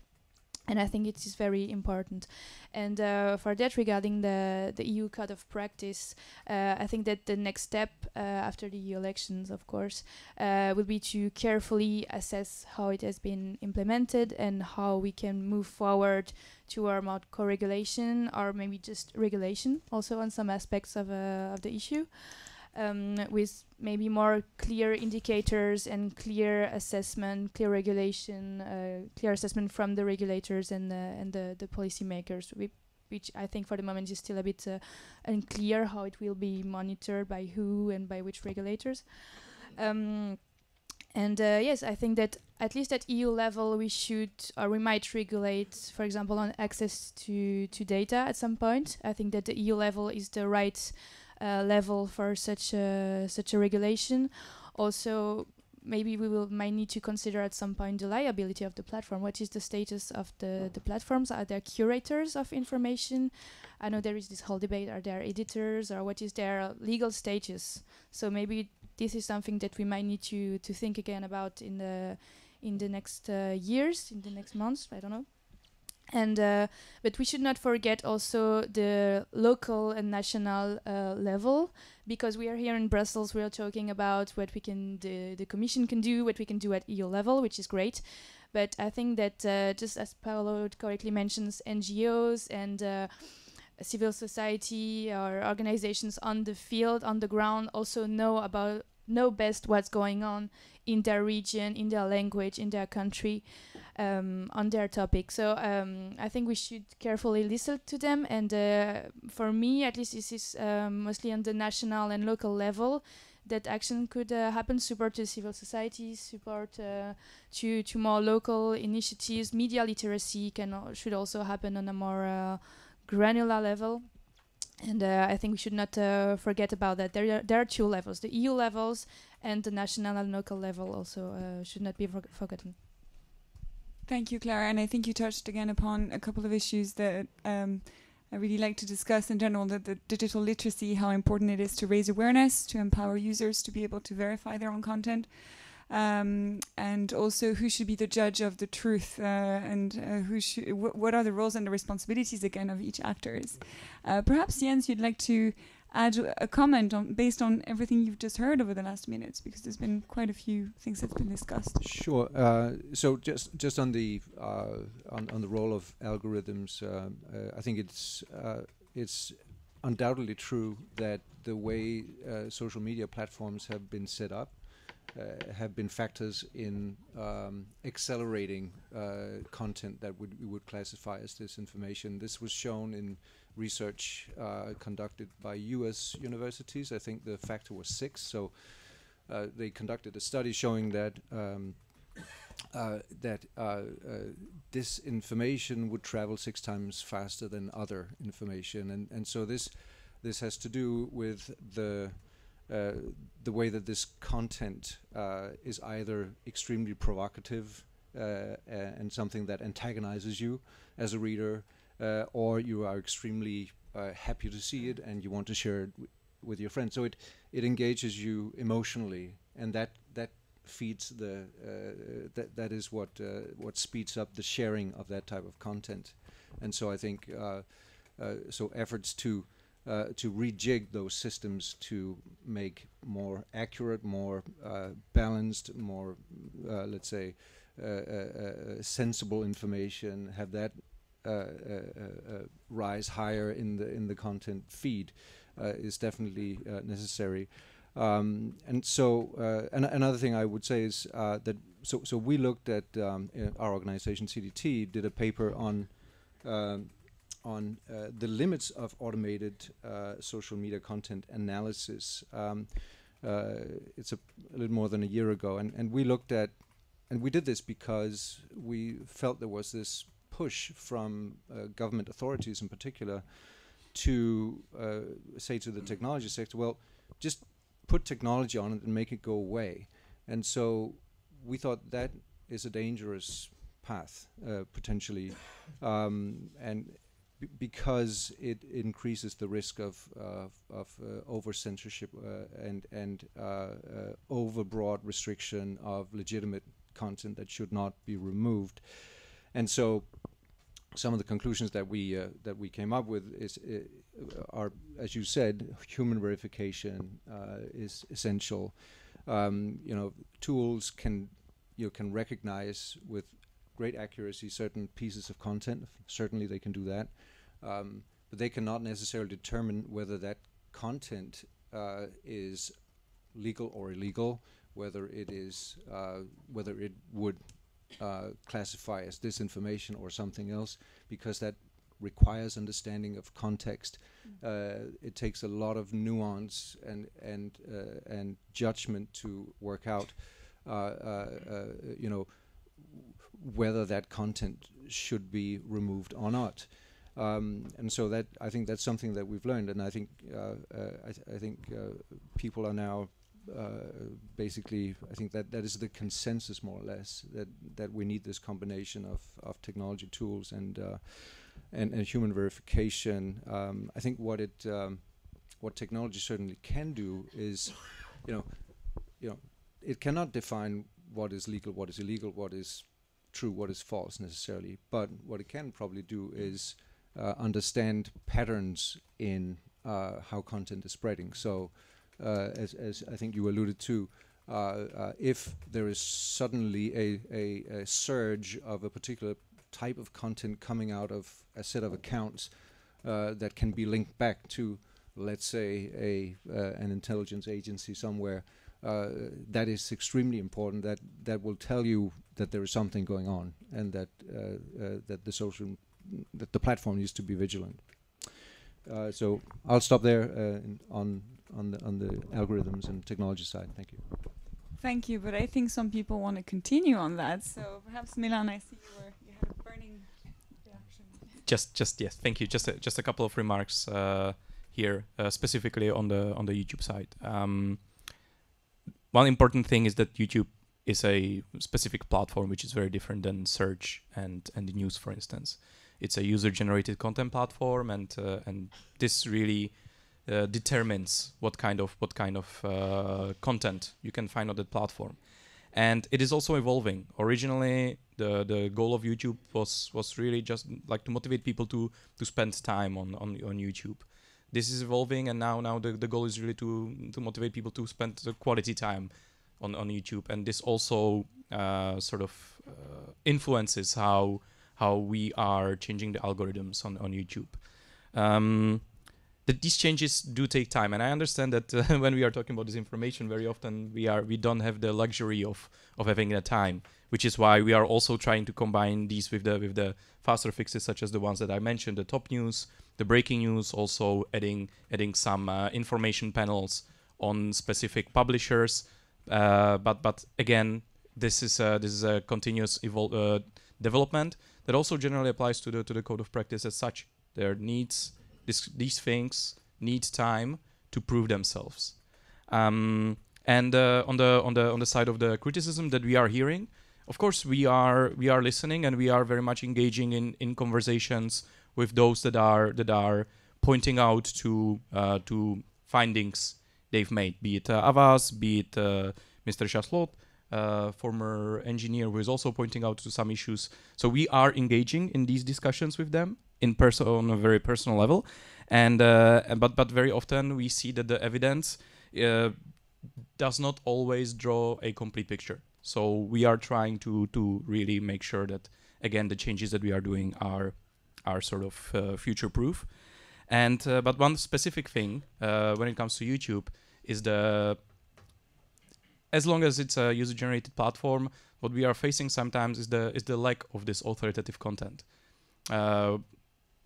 And I think it is very important. And for that, regarding the EU Code of Practice, I think that the next step after the EU elections, of course, will be to carefully assess how it has been implemented and how we can move forward to our more co-regulation or maybe just regulation also on some aspects of the issue. With maybe more clear indicators and clear assessment, clear regulation, clear assessment from the regulators and the policymakers, which I think for the moment is still a bit unclear how it will be monitored by who and by which regulators. Yes, I think that at least at EU level we should, or we might regulate, for example, on access to data at some point. I think that the EU level is the right level for such a regulation. Also, maybe we might need to consider at some point the liability of the platform. What is the status of the platforms? Are there curators of information? I know there is this whole debate, are there editors, or what is their legal status? So maybe this is something that we might need to think again about in the next years, in the next months, I don't know. And but we should not forget also the local and national level, because we are here in Brussels. We are talking about what the Commission can do, what we can do at EU level, which is great. But I think that just as Paolo correctly mentions, NGOs and civil society or organizations on the field, on the ground, also know best what's going on in their region, in their language, in their country, on their topic. So I think we should carefully listen to them. And for me, at least, this is mostly on the national and local level that action could happen. Support to civil society, support to more local initiatives. Media literacy should also happen on a more granular level. And I think we should not forget about that. There are two levels, the EU levels and the national and local level also should not be forgotten. Thank you, Clara. And I think you touched again upon a couple of issues that I really like to discuss in general, the digital literacy, how important it is to raise awareness, to empower users to be able to verify their own content. And also who should be the judge of the truth, and what are the roles and the responsibilities again of each actors. Perhaps Jens, you'd like to add a comment based on everything you've just heard over the last minutes, because there's been quite a few things that's been discussed. Sure. So just on the role of algorithms, I think it's undoubtedly true that the way social media platforms have been set up have been factors in accelerating content that we would classify as disinformation. This was shown in research conducted by US universities. I think the factor was 6. So they conducted a study showing that disinformation would travel 6 times faster than other information, and so this has to do with the way that this content is either extremely provocative and something that antagonizes you as a reader, or you are extremely happy to see it and you want to share it with your friends. So it engages you emotionally, and that feeds that is what speeds up the sharing of that type of content. And so I think so efforts to rejig those systems to make more accurate, more balanced, more let's say sensible information, have that rise higher in the content feed is definitely necessary. And so another thing I would say is that so we looked at our organization CDT did a paper on the limits of automated social media content analysis. It's a little more than a year ago, and we looked at, and we did this because we felt there was this push from government authorities in particular to say to the technology sector, well, just put technology on it and make it go away. And so we thought that is a dangerous path potentially, and because it increases the risk of over censorship and overbroad restriction of legitimate content that should not be removed. And so some of the conclusions that we came up with are, as you said, human verification is essential. Tools can recognize with great accuracy certain pieces of content. Certainly, they can do that, but they cannot necessarily determine whether that content is legal or illegal, whether it would classify as disinformation or something else, because that requires understanding of context. It takes a lot of nuance and judgment to work out, whether that content should be removed or not. And so that, I think that's something that we've learned, and I think people are now basically, I think that is the consensus more or less, that we need this combination of technology tools and human verification. I think what technology certainly can do is, it cannot define what is legal, what is illegal, what is true, what is false necessarily. But what it can probably do is understand patterns in how content is spreading. So, as I think you alluded to, if there is suddenly a surge of a particular type of content coming out of a set of accounts that can be linked back to, let's say, an intelligence agency somewhere, that is extremely important. That will tell you that there is something going on, and that the platform needs to be vigilant. So I'll stop there on the algorithms and technology side. Thank you. Thank you, but I think some people want to continue on that. So perhaps Milan, I see you had a burning reaction. Just yes, thank you. Just a couple of remarks here, specifically on the YouTube side. One important thing is that YouTube is a specific platform which is very different than search and the news, for instance. It's a user-generated content platform, and this really determines what kind of content you can find on that platform. And it is also evolving. Originally, the goal of YouTube was really just like to motivate people to spend time on YouTube. This is evolving, and now the goal is really to motivate people to spend the quality time on YouTube. And this also sort of influences how we are changing the algorithms on YouTube. That these changes do take time, and I understand that when we are talking about disinformation, very often we don't have the luxury of having the time, which is why we are also trying to combine these with the faster fixes, such as the ones that I mentioned, the top news, the breaking news, also adding some information panels on specific publishers. But again, this is a continuous development that also generally applies to the code of practice as such. These things need time to prove themselves. And on the side of the criticism that we are hearing, of course we are listening, and we are very much engaging in conversations with those that are pointing out to findings they've made, be it Avaz, be it Mr. Chaslot, former engineer who is also pointing out to some issues. So we are engaging in these discussions with them in person, on a very personal level, but very often we see that the evidence does not always draw a complete picture. So we are trying to really make sure that, again, the changes that we are doing are sort of future-proof. And but one specific thing when it comes to YouTube is as long as it's a user-generated platform, what we are facing sometimes is the lack of this authoritative content.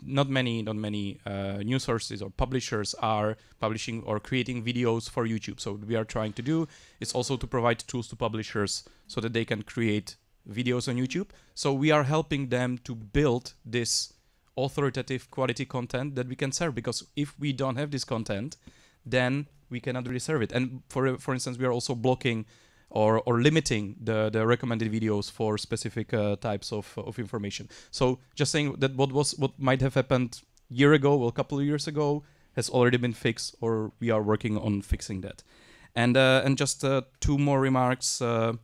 Not many news sources or publishers are publishing or creating videos for YouTube. So what we are trying to do is also to provide tools to publishers so that they can create videos on YouTube. So we are helping them to build this authoritative quality content that we can serve, because if we don't have this content, then we cannot really serve it. And for instance, we are also blocking or limiting the recommended videos for specific types of information. So just saying that what might have happened a year ago or a couple of years ago has already been fixed, or we are working on fixing that. And just two more remarks on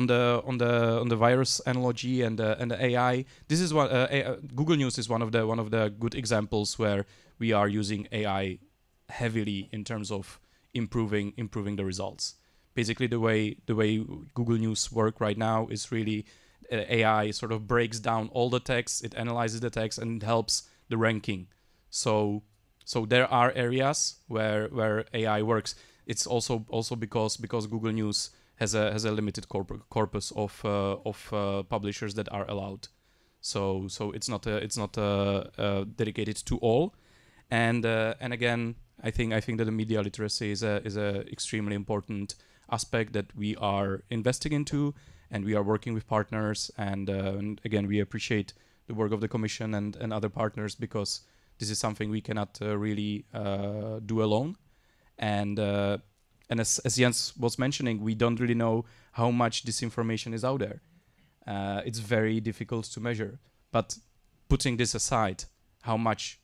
the virus analogy and the AI. This is what Google News is one of the good examples where we are using AI heavily in terms of improving the results. Basically, the way Google News work right now is really AI sort of breaks down all the text, it analyzes the text, and it helps the ranking. So there are areas where AI works. It's also because Google News has a limited corpus of publishers that are allowed. So it's not dedicated to all. And again, I think that the media literacy is a extremely important aspect that we are investing into, and we are working with partners. And again, we appreciate the work of the Commission and other partners, because this is something we cannot really do alone. And as Jens was mentioning, we don't really know how much disinformation is out there. It's very difficult to measure. But putting this aside, how much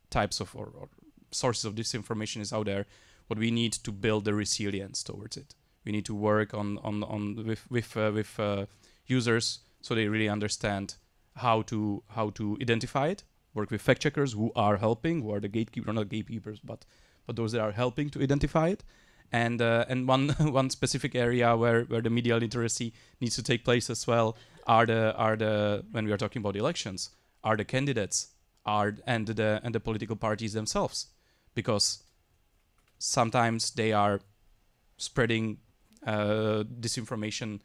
types of or sources of disinformation is out there, what we need to build the resilience towards it. We need to work with users so they really understand how to identify it. Work with fact checkers who are helping, who are the gatekeepers, not gatekeepers, but those that are helping to identify it. And one specific area where the media literacy needs to take place as well are the when we are talking about elections, are the candidates and the political parties themselves, because sometimes they are spreading disinformation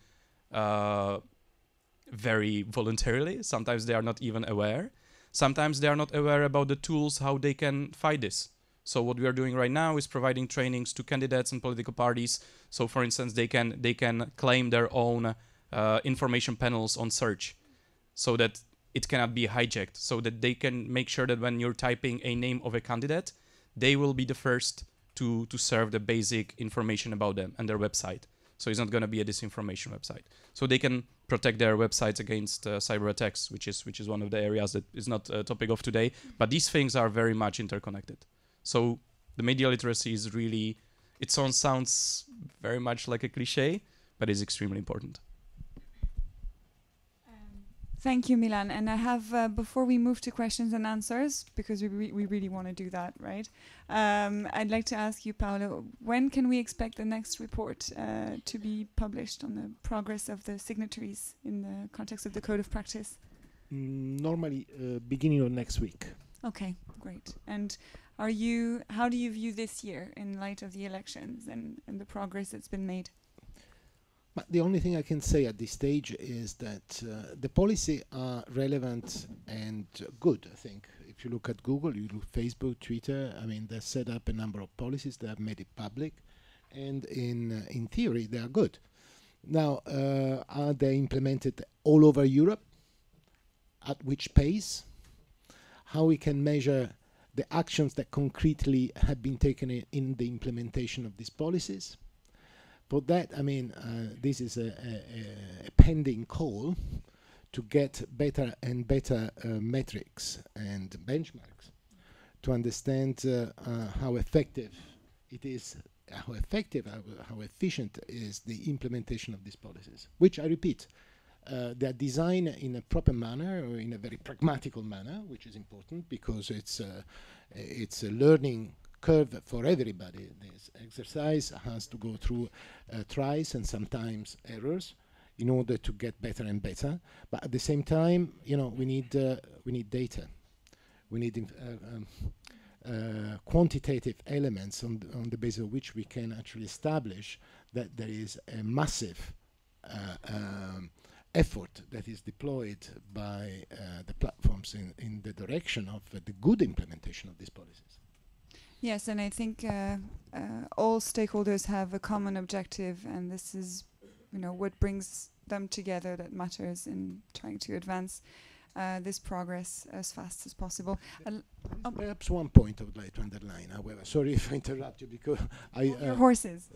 very voluntarily. Sometimes they are not even aware. Sometimes they are not aware about the tools how they can fight this. So what we are doing right now is providing trainings to candidates and political parties. So for instance, they can claim their own information panels on search, so that it cannot be hijacked, so that they can make sure that when you're typing a name of a candidate, they will be the first to serve the basic information about them and their website. So it's not going to be a disinformation website. So they can protect their websites against cyber attacks, which is one of the areas that is not a topic of today. But these things are very much interconnected. So the media literacy is really, it sounds very much like a cliche, but it's extremely important. Thank you, Milan. And I have, before we move to questions and answers, because we really want to do that, right? I'd like to ask you, Paolo, when can we expect the next report to be published on the progress of the signatories in the context of the Code of Practice? Normally, beginning of next week. Okay, great. And how do you view this year in light of the elections and the progress that's been made? But the only thing I can say at this stage is that the policy are relevant and good, I think. If you look at Google, you look at Facebook, Twitter, I mean, they've set up a number of policies, they have made it public, and in theory, they are good. Now, are they implemented all over Europe? At which pace? How we can measure the actions that concretely have been taken in the implementation of these policies? For that, I mean, this is a pending call to get better and better metrics and benchmarks to understand how effective it is, how efficient is the implementation of these policies, which I repeat, they are designed in a proper manner, or in a very pragmatical manner, which is important because it's a learning curve for everybody. This exercise has to go through tries and sometimes errors in order to get better and better. But at the same time, you know, we need data. We need quantitative elements on the basis of which we can actually establish that there is a massive effort that is deployed by the platforms in the direction of the good implementation of these policies. Yes, and I think all stakeholders have a common objective, and this is, you know, what brings them together that matters in trying to advance this progress as fast as possible. Perhaps one point I would like to underline, however. Sorry if I interrupt you, because Your horses.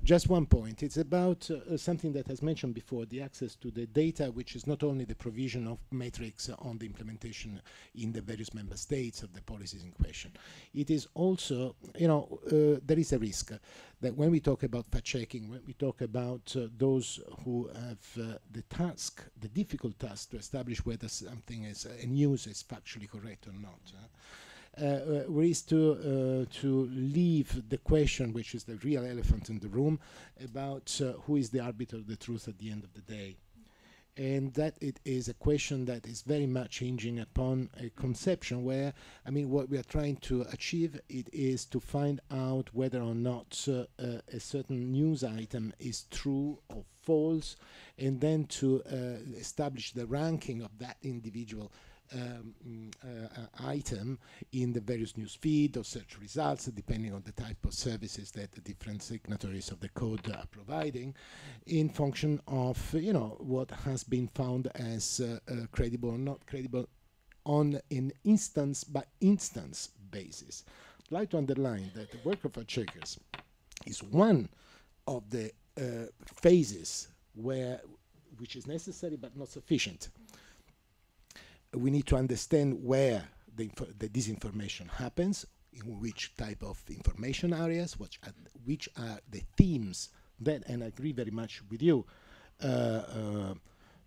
just one point. It's about something that has mentioned before, the access to the data, which is not only the provision of metrics on the implementation in the various member states of the policies in question. It is also, there is a risk that when we talk about fact-checking, when we talk about those who have the task, the difficult task to establish whether something is a news is factually correct or not, we is to leave the question, which is the real elephant in the room, about who is the arbiter of the truth at the end of the day. And that it is a question that is very much hinging upon a conception where, what we are trying to achieve, it is to find out whether or not a certain news item is true or false, and then to establish the ranking of that individual item in the various news feed or search results, depending on the type of services that the different signatories of the code are providing, in function of what has been found as credible or not credible on an instance by instance basis. I'd like to underline that the work of fact checkers is one of the phases which is necessary but not sufficient. We need to understand where the disinformation happens, in which type of information areas, which are the themes that, and I agree very much with you,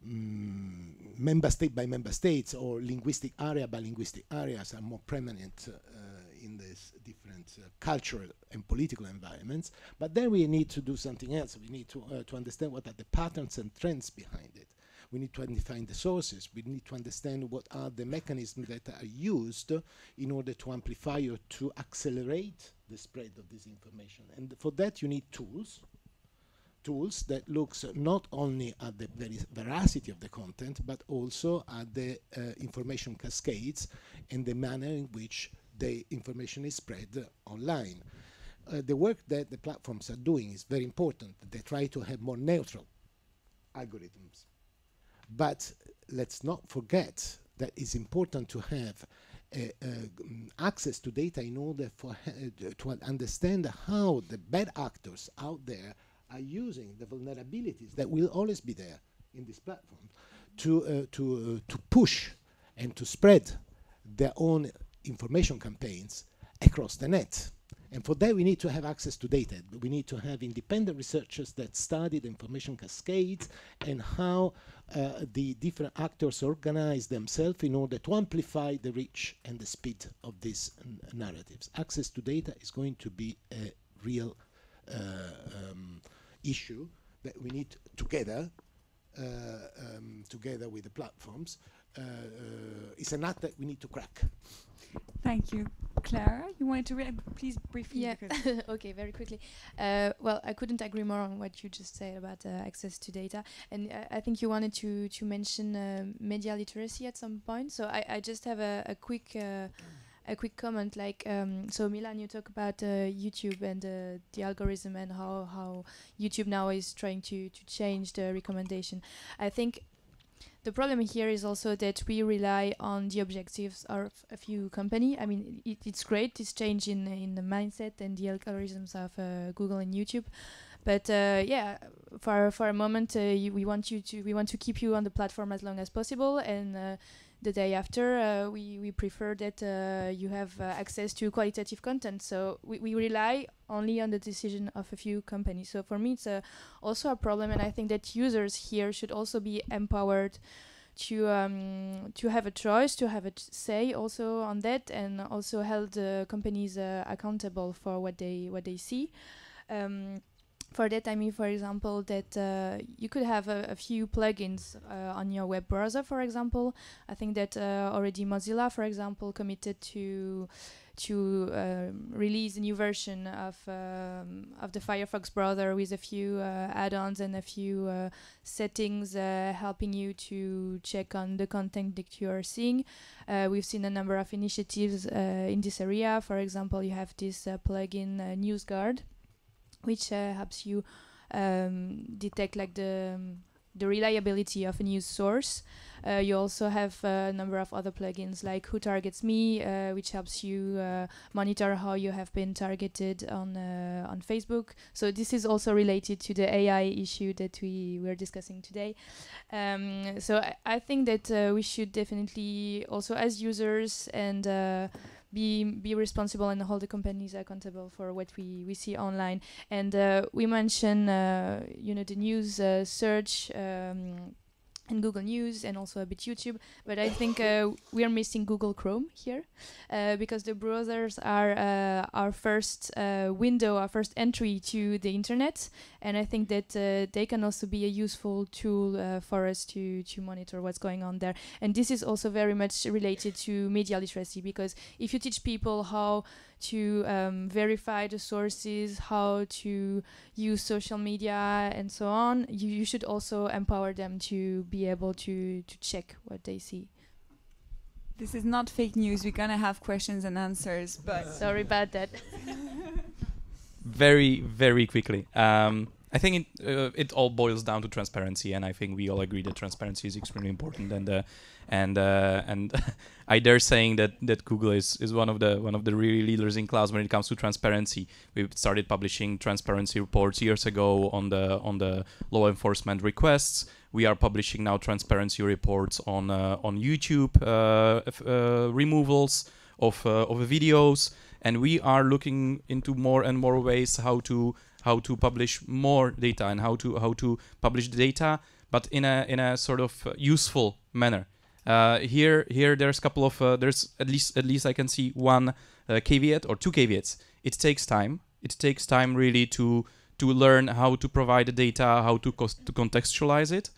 member state by member states or linguistic area by linguistic areas are more prominent in these different cultural and political environments. But then we need to do something else. We need to understand what are the patterns and trends behind it. We need to define the sources. We need to understand what are the mechanisms that are used in order to amplify or to accelerate the spread of this information. And for that, you need tools that looks not only at the veracity of the content, but also at the information cascades and the manner in which the information is spread online. The work that the platforms are doing is very important. They try to have more neutral algorithms. But let's not forget that it's important to have access to data in order to understand how the bad actors out there are using the vulnerabilities that will always be there in this platform to push and to spread their own information campaigns across the net. And for that, we need to have access to data. We need to have independent researchers that study the information cascades and how the different actors organize themselves in order to amplify the reach and the speed of these narratives. Access to data is going to be a real issue that we need together with the platforms. It's a nut that we need to crack. Thank you. Clara, you wanted to please briefly. Yeah, okay, very quickly. Well, I couldn't agree more on what you just said about access to data. And I think you wanted to mention media literacy at some point. So I just have a quick comment. So Milan, you talk about YouTube and the algorithm and how YouTube now is trying to change the recommendation. I think the problem here is also that we rely on the objectives of a few companies. I mean, it's great, this change in the mindset and the algorithms of Google and YouTube. But yeah, for a moment, we want to keep you on the platform as long as possible, and the day after, we prefer that you have access to qualitative content. So we rely only on the decision of a few companies. So for me, it's also a problem, and I think that users here should also be empowered to have a choice, to have a say also on that, and also held companies accountable for what they see. For that, I mean, for example, that you could have a few plugins on your web browser, for example. I think that already Mozilla, for example, committed to release a new version of the Firefox browser with a few add-ons and a few settings helping you to check on the content that you are seeing. We've seen a number of initiatives in this area. For example, you have this plugin NewsGuard, which helps you detect like the the reliability of a news source. You also have a number of other plugins like Who Targets Me, which helps you monitor how you have been targeted on Facebook. So this is also related to the AI issue that we were discussing today. So I think that we should definitely also, as users, and be responsible and hold the companies accountable for what we see online. And we mentioned, the news search. And Google News and also a bit YouTube, but I think we are missing Google Chrome here because the browsers are our first window, our first entry to the internet, and I think that they can also be a useful tool for us to monitor what's going on there. And this is also very much related to media literacy, because if you teach people how to verify the sources, how to use social media and so on, you should also empower them to be able to check what they see. This is not fake news. We're going to have questions and answers, but... Sorry about that. Very, very quickly. I think it all boils down to transparency, and I think we all agree that transparency is extremely important. And I dare saying that Google is one of the really leaders in class when it comes to transparency. We started publishing transparency reports years ago on the law enforcement requests. We are publishing now transparency reports on YouTube removals of videos, and we are looking into more and more ways how to publish more data and how to publish the data, but in a sort of useful manner. Here there's a couple of there's at least I can see one caveat or two caveats. It takes time. It takes time really to learn how to provide the data, how to contextualize it,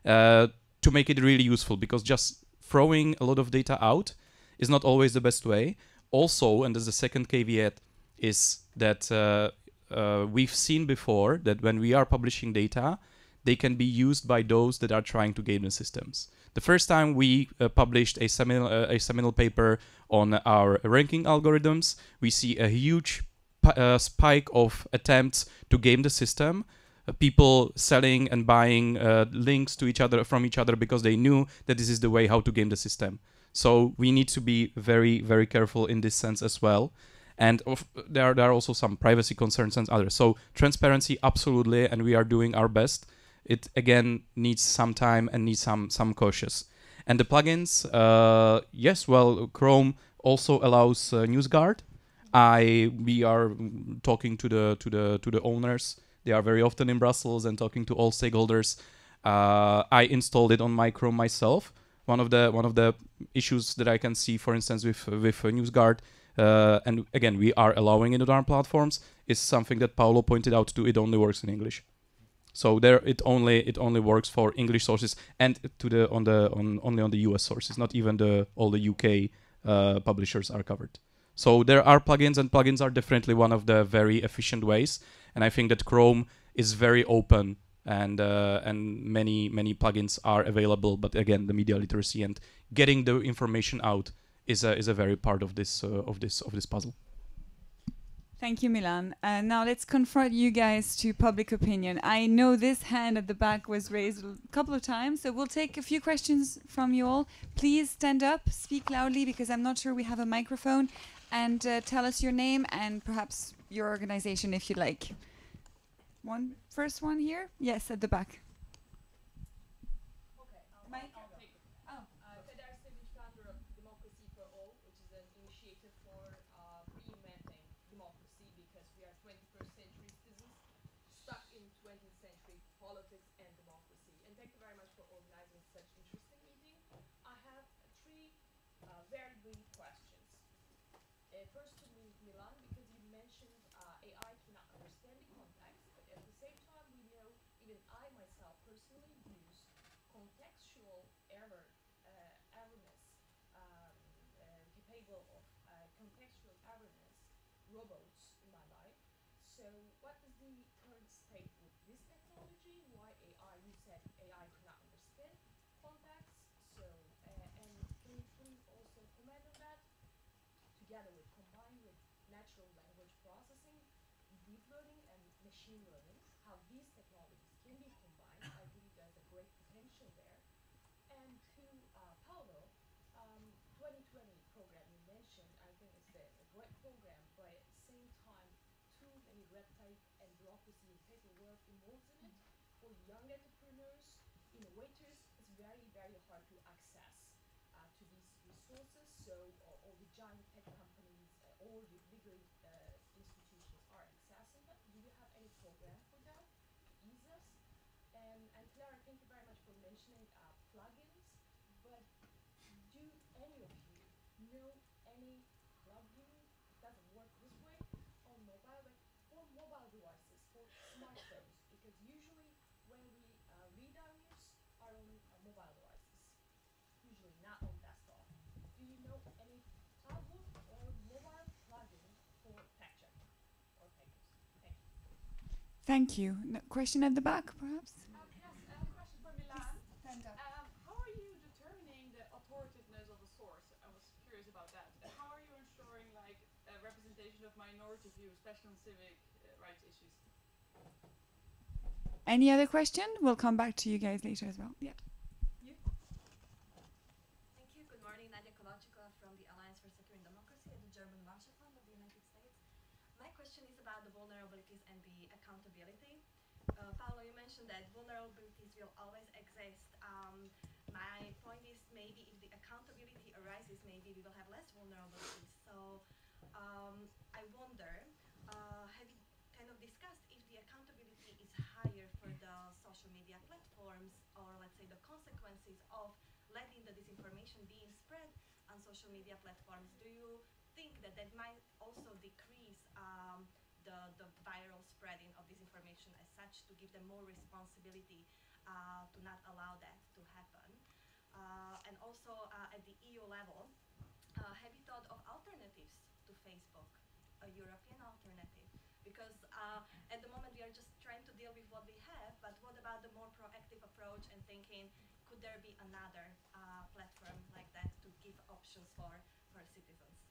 to make it really useful, because just throwing a lot of data out is not always the best way. Also, and there's the second caveat, is that we've seen before that when we are publishing data, they can be used by those that are trying to game the systems. The first time we published a seminal paper on our ranking algorithms, we see a huge spike of attempts to game the system. People selling and buying links to from each other because they knew that this is the way how to game the system. So we need to be very, very careful in this sense as well. And there are also some privacy concerns and others. So transparency, absolutely, and we are doing our best. It again needs some time and needs some cautious. And the plugins, yes, well, Chrome also allows NewsGuard. We are talking to the owners. They are very often in Brussels and talking to all stakeholders. I installed it on my Chrome myself. One of the issues that I can see, for instance, with NewsGuard, and again we are allowing it on our platforms, is something that Paolo pointed out too. It only works in English. So there, it only works for English sources and only on the US sources. Not even all the UK publishers are covered. So there are plugins, and plugins are definitely one of the very efficient ways. And I think that Chrome is very open, and many plugins are available. But again, the media literacy and getting the information out is a very part of this puzzle. Thank you, Milan. Now let's confront you guys to public opinion. I know this hand at the back was raised a couple of times, so we'll take a few questions from you all. Please stand up, speak loudly, because I'm not sure we have a microphone, and tell us your name and perhaps your organization if you like. First one here? Yes, at the back. Mike? Founder of Democracy for All, which is an initiative for reinventing democracy, because we are 21st century citizens stuck in 20th century politics and democracy. And thank you very much for organizing such interesting meeting. I have three very brief questions. First to Milan, because you mentioned AI cannot understand the context, but at the same time we know, even I myself personally use contextual awareness, capable of contextual awareness robots in my life. So what is the current state with this technology? Why AI? You said AI cannot understand context. So and can you please also comment on that? Together with combined with natural language processing, deep learning and machine learning, how these technologies can be combined. I believe there's a great red tape and bureaucracy and paperwork involved in it. For young entrepreneurs, innovators, it's very, very hard to access to these resources. So all the giant tech companies, all the bigger institutions are accessing them. Do you have any program for that to ease this? And Clara, thank you very much for mentioning plugins. But do any of you know any plugin that doesn't work this way on mobile, but for mobile devices, for smartphones? Because usually when we read our news are on mobile devices, usually not on desktop. Do you know any tablet or mobile plugin for fact checking or fake news? Thank you. Thank you. Question at the back, perhaps? Yes, I have a question for Milan. How are you determining the authoritativeness of a source? I was curious about that. How are you ensuring like a representation of minority views, especially on civic rights issues? Any other question? We'll come back to you guys later as well. Yeah. You? Thank you. Good morning. Nadia Kolochikova from the Alliance for Secure and Democracy at the German Marshall Fund of the United States. My question is about the vulnerabilities and the accountability. Paolo, you mentioned that vulnerabilities will always exist. My point is maybe if the accountability arises, maybe we will have less vulnerabilities. So I wonder, have you kind of discussed if the accountability is higher for the social media platforms, or let's say the consequences of letting the disinformation being spread on social media platforms? Do you think that that might also decrease the viral spreading of disinformation as such, to give them more responsibility to not allow that to happen? And also at the EU level, have you thought of alternatives to Facebook, a European alternative? Because at the moment we are just trying to deal with what we have, but what about the more proactive approach and thinking, could there be another platform like that to give options for citizens?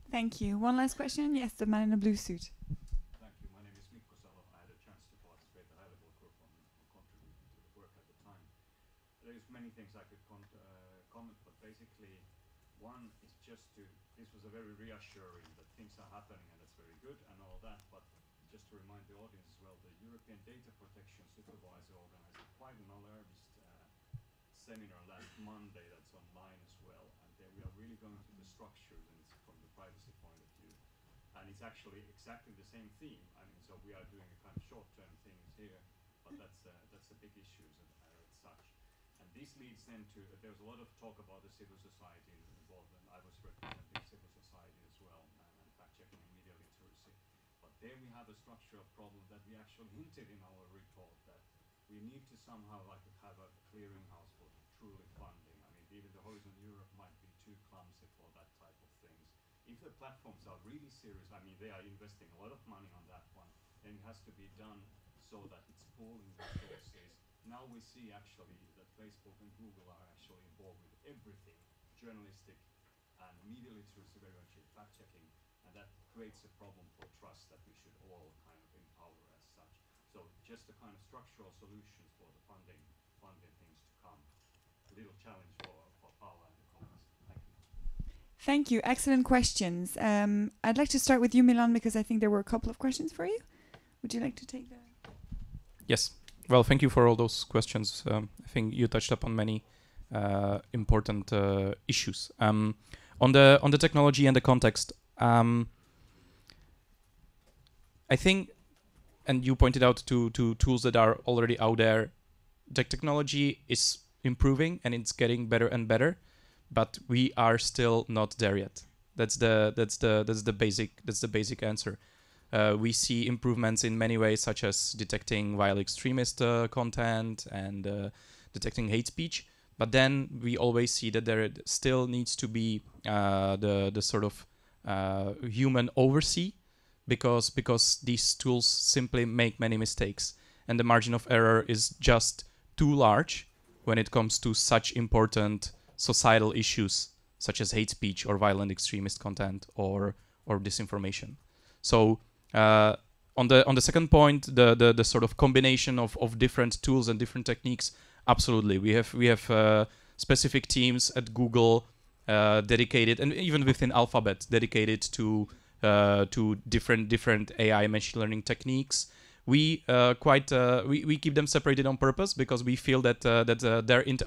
Thank you. One last question. Yes, the man in the blue suit. Thank you. My name is Mikko Salo. I had a chance to participate in the high-level group on contributing to the work at the time. There's many things I could comment, but basically one is just to, this was a very reassuring that things are happening and that's very good and all that, but just to remind the audience as well, the European Data Protection Supervisor organized quite an alarmist seminar last Monday that's online as well, and there we are really going through the structures and it's from the privacy point of view. And it's actually exactly the same theme. I mean, so we are doing a kind of short-term things here, but that's a big issue as such. And this leads then to, there was a lot of talk about the civil society involvement. I was representing civil society as well, and fact-checking and media literacy. But there we have a structural problem that we actually hinted in our report, that we need to somehow like have a clearinghouse for truly funding. I mean, even the Horizon Europe might be too clumsy for that type of things. If the platforms are really serious, I mean, they are investing a lot of money on that one, then it has to be done so that it's pooling resources. Now we see actually that Facebook and Google are actually involved with everything, journalistic and media literacy, very much fact-checking, and that creates a problem for trust that we should all kind of empower as such. So just the kind of structural solutions for the funding things to come. A little challenge for Paula and the comments. Thank you. Thank you. Excellent questions. I'd like to start with you, Milan, because I think there were a couple of questions for you. Would you like to take that? Yes. Well, thank you for all those questions. I think you touched upon many important issues. On the technology and the context, I think, and you pointed out to tools that are already out there. The technology is improving and it's getting better and better, but we are still not there yet. That's the basic answer. We see improvements in many ways, such as detecting violent extremist content and detecting hate speech. But then we always see that there still needs to be the sort of human oversee, because these tools simply make many mistakes, and the margin of error is just too large when it comes to such important societal issues such as hate speech or violent extremist content or disinformation. So on the second point, the sort of combination of different tools and different techniques, absolutely. We have specific teams at Google dedicated, and even within Alphabet, dedicated to to different AI machine learning techniques. We we keep them separated on purpose because we feel that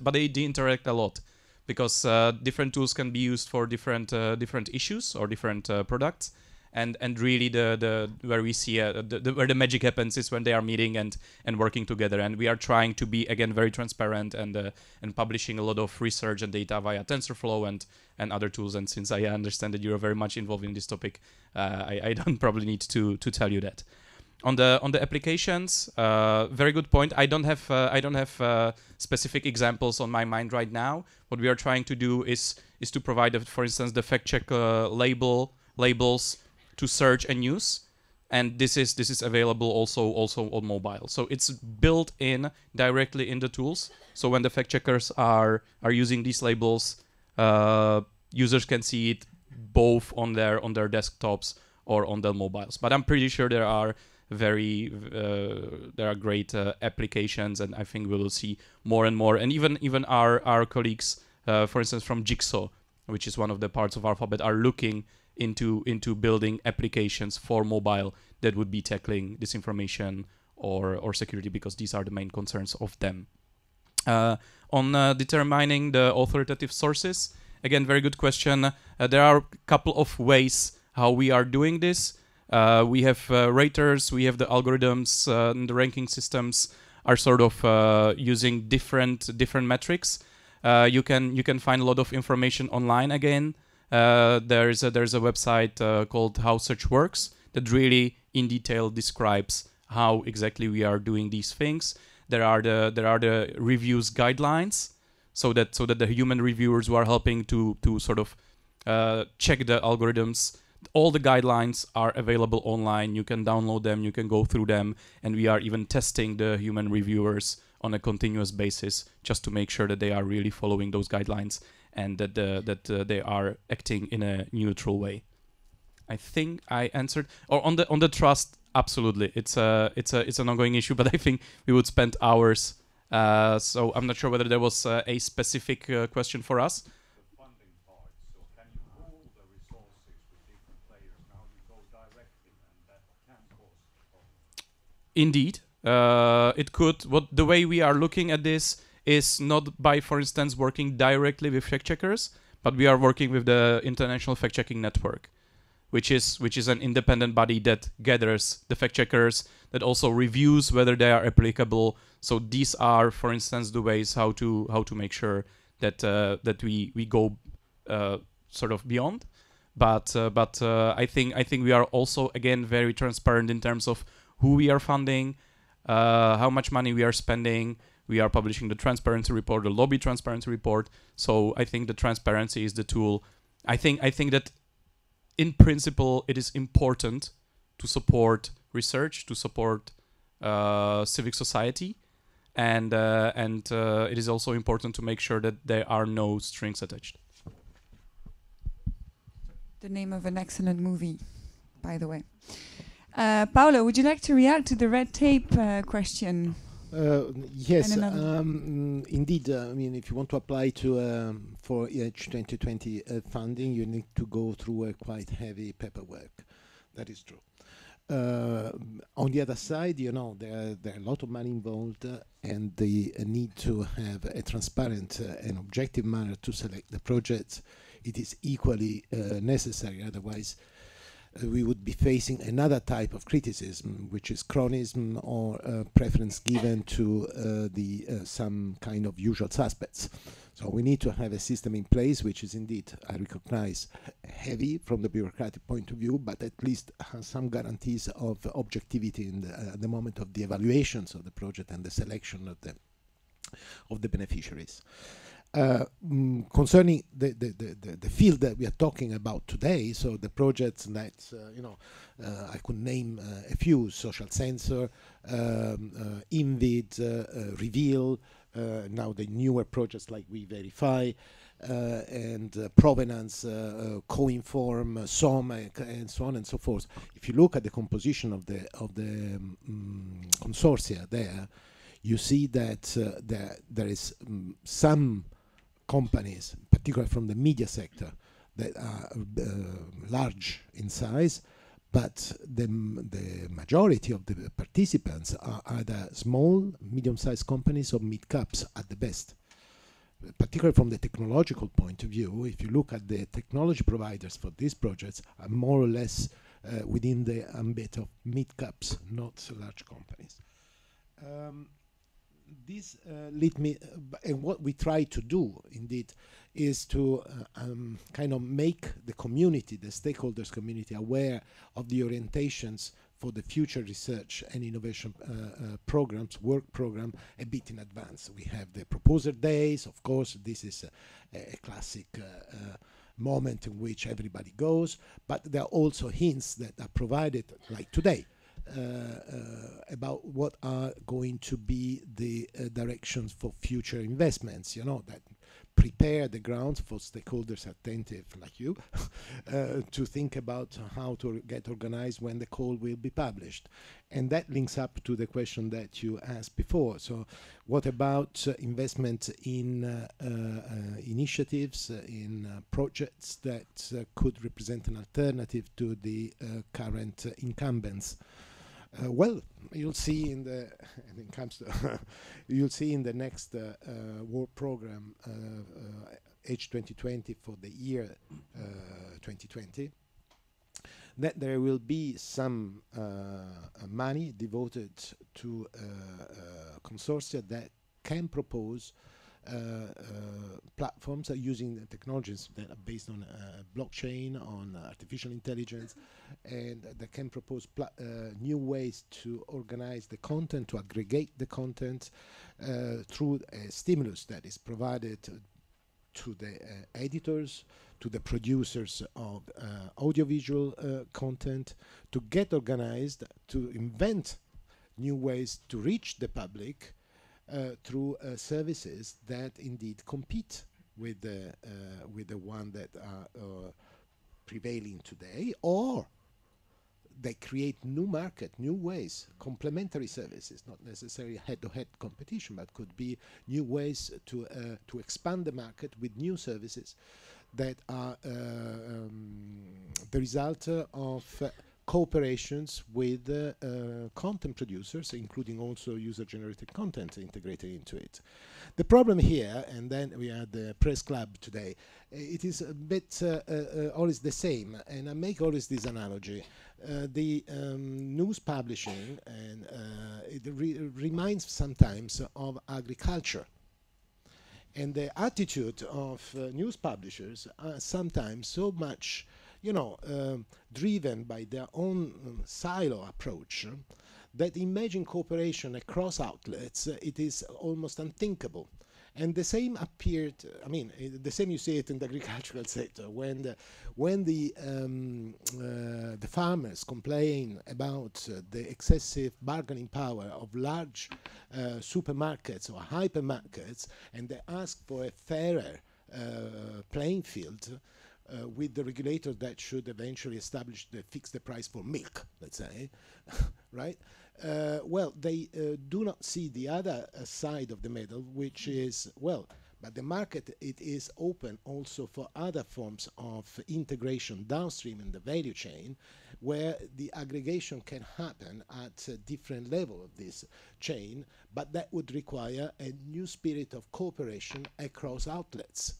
but they interact a lot, because different tools can be used for different issues or different products, and really where we see where the magic happens is when they are meeting and working together. And we are trying to be, again, very transparent and publishing a lot of research and data via TensorFlow and other tools. And since I understand that you're very much involved in this topic, I don't probably need to tell you that. On the applications, very good point. I don't have specific examples on my mind right now. What we are trying to do is to provide, for instance, the fact check labels to search and use, and this is available also on mobile. So it's built in directly in the tools. So when the fact checkers are using these labels, users can see it both on their desktops or on their mobiles. But I'm pretty sure there are great applications, and I think we will see more and more. And even our colleagues, for instance, from Jigsaw, which is one of the parts of Alphabet, are looking into building applications for mobile that would be tackling disinformation or security, because these are the main concerns of them. On determining the authoritative sources, again, very good question. There are a couple of ways how we are doing this. We have raters, we have the algorithms, and the ranking systems are sort of using different metrics. You can find a lot of information online. Again, there's a website called How Search Works that really in detail describes how exactly we are doing these things. There are the reviews guidelines, so that the human reviewers who are helping to sort of check the algorithms. All the guidelines are available online. You can download them, you can go through them, and we are even testing the human reviewers on a continuous basis just to make sure that they are really following those guidelines and that they are acting in a neutral way. I think I answered. Or on the trust, absolutely, it's an ongoing issue, but I think we would spend hours. So I'm not sure whether there was a specific question for us. Indeed, it could. The way we are looking at this is not by, for instance, working directly with fact checkers, but we are working with the International Fact Checking Network, which is an independent body that gathers the fact checkers, that also reviews whether they are applicable. So these are, for instance, the ways how to make sure that we go sort of beyond. But I think we are also, again, very transparent in terms of who we are funding, how much money we are spending. We are publishing the transparency report, the lobby transparency report. So I think the transparency is the tool. I think that in principle it is important to support research, to support civic society, and it is also important to make sure that there are no strings attached. The name of an excellent movie, by the way. Paolo, would you like to react to the red tape question? Yes, indeed. I mean, if you want to apply to for EH 2020 funding, you need to go through a quite heavy paperwork. That is true. On the other side, you know, there are a lot of money involved, and the need to have a transparent and objective manner to select the projects. It is equally necessary. Otherwise, we would be facing another type of criticism, which is chronism or preference given to some kind of usual suspects. So we need to have a system in place which is indeed, I recognize, heavy from the bureaucratic point of view, but at least has some guarantees of objectivity in at the moment of the evaluations of the project and the selection of the beneficiaries. Concerning the field that we are talking about today, so the projects that I could name a few: Social Sensor, Invid, Reveal, now the newer projects like We Verify, and Provenance, Co-Inform, SOM, and so on and so forth. If you look at the composition of the consortia there, you see that there is some companies, particularly from the media sector, that are large in size, but the majority of the participants are either small, medium-sized companies or mid-caps at the best. Particularly from the technological point of view, if you look at the technology providers for these projects, are more or less within the ambit of mid-caps, not large companies. This lead me, and what we try to do, indeed, is to kind of make the community, the stakeholders community, aware of the orientations for the future research and innovation programs, work program, a bit in advance. We have the proposer days, of course, this is a classic moment in which everybody goes, but there are also hints that are provided, like today, about what are going to be the directions for future investments, you know, that prepare the ground for stakeholders attentive like you to think about how to get organized when the call will be published. And that links up to the question that you asked before. So what about investment in initiatives, in projects that could represent an alternative to the current incumbents? Well, you'll see in the and it comes to you'll see in the next work program H2020 for the year 2020 that there will be some money devoted to consortia that can propose platforms are using the technologies that are based on blockchain, on artificial intelligence, and that can propose new ways to organize the content, to aggregate the content through a stimulus that is provided to the editors, to the producers of audiovisual content, to get organized, to invent new ways to reach the public through services that indeed compete with the one that are prevailing today, or they create new market, new ways, complementary services, not necessarily head-to-head competition, but could be new ways to expand the market with new services that are the result of cooperations with content producers, including also user-generated content integrated into it. The problem here, and then we are at the press club today, it is a bit always the same, and I make always this analogy. The news publishing, and it reminds sometimes of agriculture. And the attitude of news publishers are sometimes so much, you know, driven by their own silo approach, that imagine cooperation across outlets, it is almost unthinkable. And the same appeared, I mean, the same you see it in the agricultural sector, when the farmers complain about the excessive bargaining power of large supermarkets or hypermarkets, and they ask for a fairer playing field, with the regulator that should eventually fix the price for milk, let's say, right? Well, they do not see the other side of the medal, which is, well, but the market, it is open also for other forms of integration downstream in the value chain, where the aggregation can happen at a different level of this chain, but that would require a new spirit of cooperation across outlets.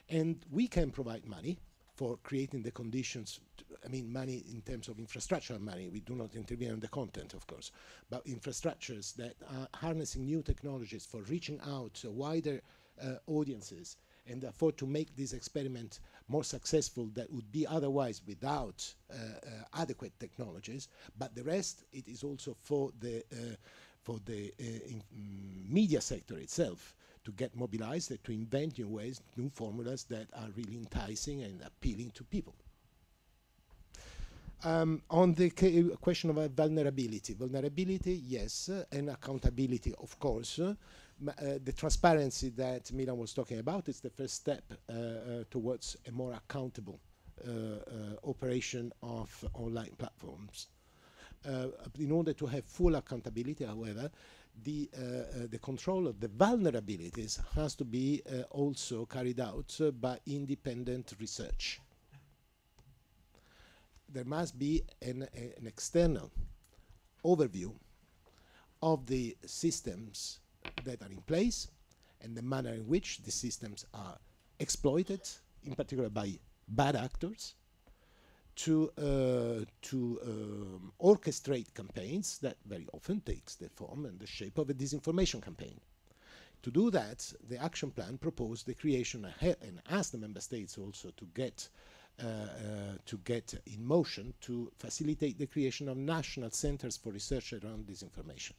And we can provide money for creating the conditions, I mean, money in terms of infrastructural money. We do not intervene on the content, of course, but infrastructures that are harnessing new technologies for reaching out to wider audiences, and therefore to make this experiment more successful that would be otherwise without adequate technologies. But the rest, it is also for the media sector itself, to get mobilized, to invent new ways, new formulas that are really enticing and appealing to people. On the question of vulnerability, yes, and accountability, of course. The transparency that Milan was talking about is the first step towards a more accountable operation of online platforms. In order to have full accountability, however, the control of the vulnerabilities has to be also carried out by independent research. there must be an external overview of the systems that are in place and the manner in which the systems are exploited, in particular by bad actors, to orchestrate campaigns that very often takes the form and the shape of a disinformation campaign. To do that, the action plan proposed the creation and asked the member states also to get in motion to facilitate the creation of national centers for research around disinformation.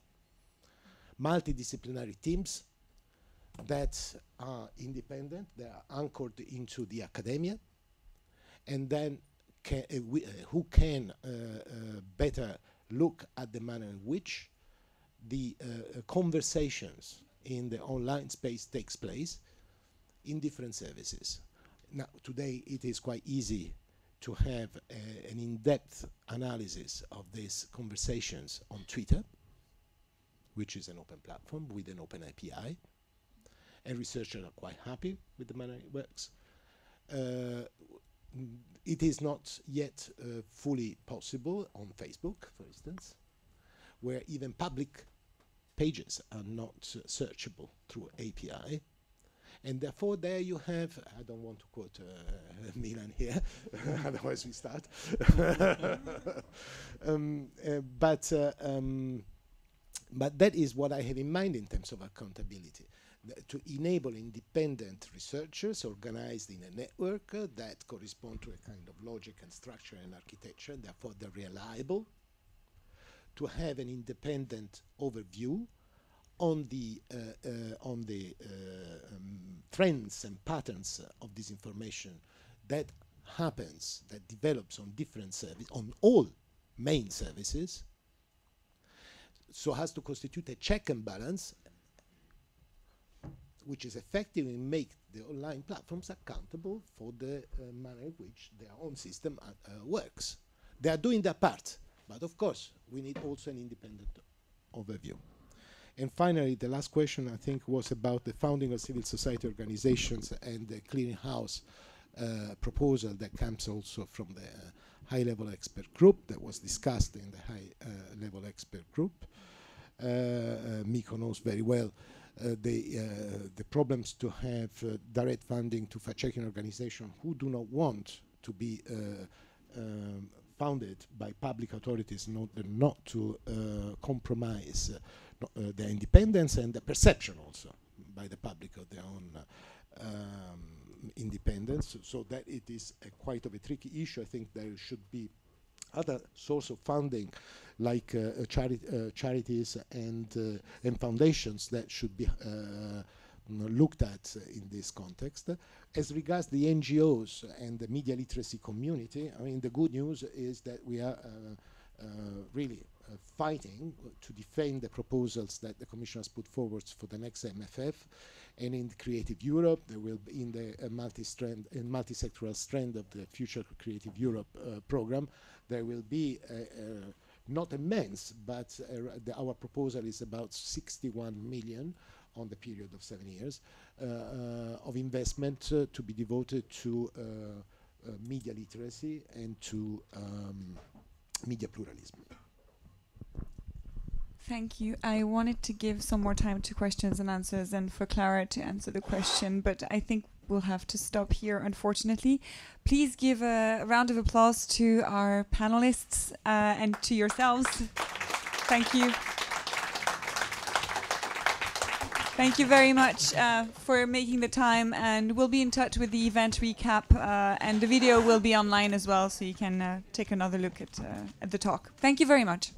Multidisciplinary teams that are independent, they are anchored into the academia, and then who can better look at the manner in which the conversations in the online space takes place in different services. Now, today it is quite easy to have an in-depth analysis of these conversations on Twitter, which is an open platform with an open API, and researchers are quite happy with the manner it works. It is not yet fully possible on Facebook, for instance, where even public pages are not searchable through API. And therefore, there you have, I don't want to quote Milan here, otherwise we start. But that is what I have in mind in terms of accountability, to enable independent researchers organized in a network that correspond to a kind of logic and structure and architecture, therefore they're reliable, to have an independent overview on the trends and patterns of disinformation that happens, that develops on different services, on all main services, so as to constitute a check and balance which is effective in make the online platforms accountable for the manner in which their own system works. They are doing their part, but of course we need also an independent overview. And finally, the last question I think was about the founding of civil society organizations and the clearinghouse proposal that comes also from the high-level expert group that was discussed in the high-level expert group. Miko knows very well the problems to have direct funding to fact-checking organizations who do not want to be founded by public authorities, not to compromise their independence and the perception also by the public of their own independence. So that it is quite of a tricky issue. I think there should be other source of funding like charities and foundations that should be looked at in this context. As regards the NGOs and the media literacy community, I mean, the good news is that we are really fighting to defend the proposals that the Commission has put forward for the next MFF. And in Creative Europe, there will be in the multi-sectoral strand of the future Creative Europe program, there will be not immense, but our proposal is about 61 million on the period of 7 years of investment to be devoted to media literacy and to media pluralism. Thank you. I wanted to give some more time to questions and answers and for Clara to answer the question, but I think we'll have to stop here, unfortunately. Please give a round of applause to our panelists and to yourselves. Thank you. Thank you very much for making the time, and we'll be in touch with the event recap, and the video will be online as well, so you can take another look at the talk. Thank you very much.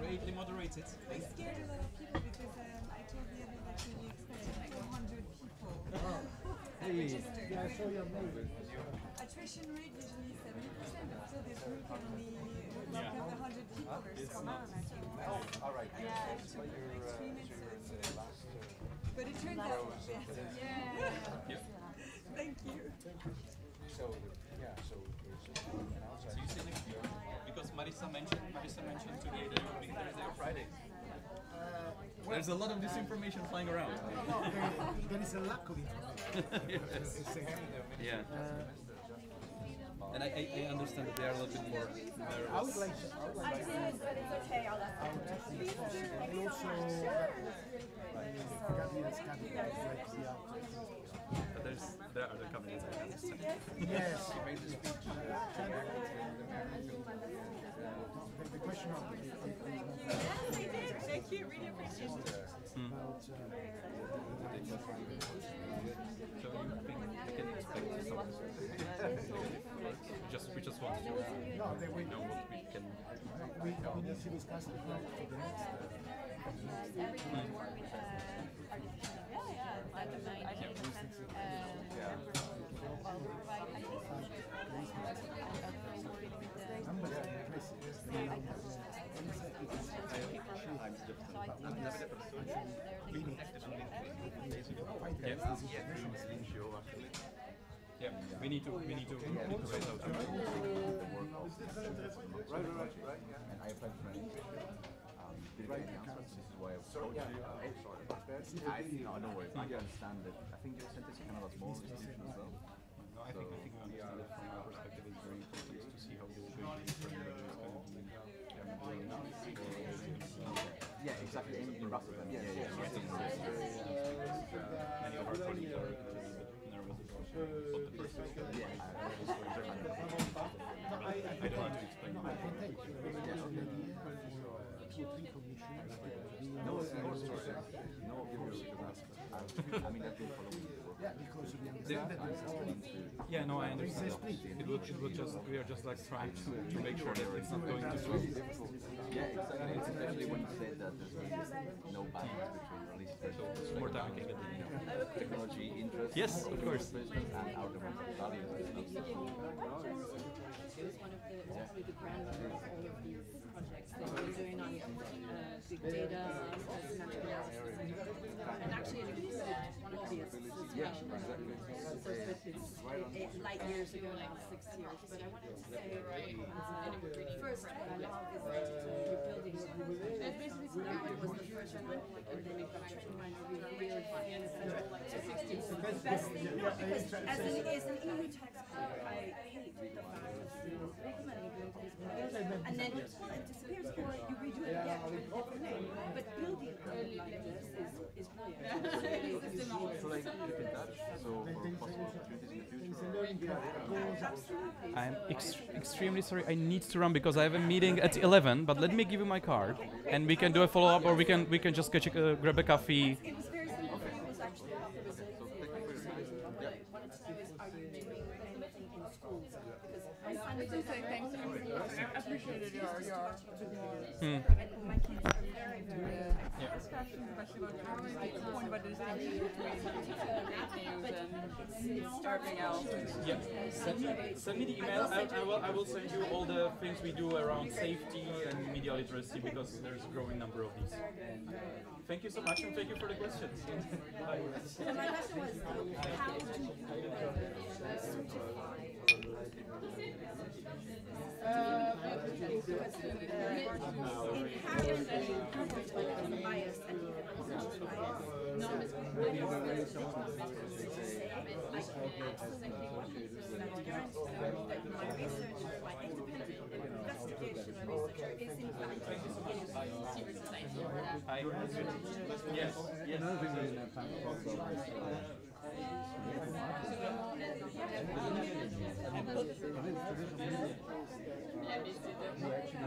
Greatly moderated. I scared a lot of people because I told the other that we expected 200 people registered. Yeah, I saw your mail. Attrition rate usually 70%, but still this group can only welcome 100 people. There's so much. All right. Yeah, extreme incidents. But it turns out, yeah. Thank you. So, yeah, so there's an outside. So you see next year? Because Marisa mentioned today that it will be Thursday or Friday. There's a lot of disinformation flying around. There is a lack of information. Yes. Yeah. And I understand that they are a little bit more nervous. I would like to. I did, but it's okay. I'll let them. And also, But there are other companies I understand. yes, the question of Yes, I did. Thank you. Really appreciate it. about So you think they can expect something? We just want to know what we can. we need to discuss it for the next. Yeah, we need to raise out. Right. And I applied for an did get any answers. This is why I was told you. No worries. I understand that. I think your sentence is kind of a small institution as well. No, I think we understand that from our perspective it's very important to see how the debate is going to be. Yeah, exactly. In Brussels. Many of our colleagues are nervous about the perspective. I don't need to explain. I mean, I've been following the work. Yeah, because we understand that Yeah, no, I understand. It would just we are just like trying to make sure that it's not going to. Yeah, exactly. It's especially when you said that there's no balance between release More time we can get technology interest. Yes, of course. And our democratic values. It was one of the, probably the grandmother of all of these projects that we're doing on big data, semantic analysis, and actually it included one of these. Light years ago now, 6 years. But I wanted to say, first, what I love is that you're building. Now it was the first one, and then you've got chicken minds, really fun. It's the best thing, because as an EU taxpayer, I hate the fact that big money goes to this project, and then it disappears, or you redo it again with a different name. But building like this is brilliant. So like keep in touch. So for possible opportunities in the future. I'm extremely sorry. I need to run because I have a meeting at 11. But let me give you my card, and we can do a follow-up, or we can just grab a coffee. It was very simple. It was actually about the resiliency of what I wanted to do is, are you doing anything in schools? Because my son is Thanks. I appreciated your and my kids are very, very discussion, especially about how we make the point about the distinction between fake news and starving out. Yeah, send me the email. I will send you all the things we do around safety and media literacy because there's a growing number of these. Thank you so much, and thank you for the questions. Bye. So my question was, how do you inherently bias and even unconscious bias. I can absolutely 100% guarantee that my research, my independent investigation researcher is in fact civil society. Yes. Another thing we didn't have time to talk about is we actually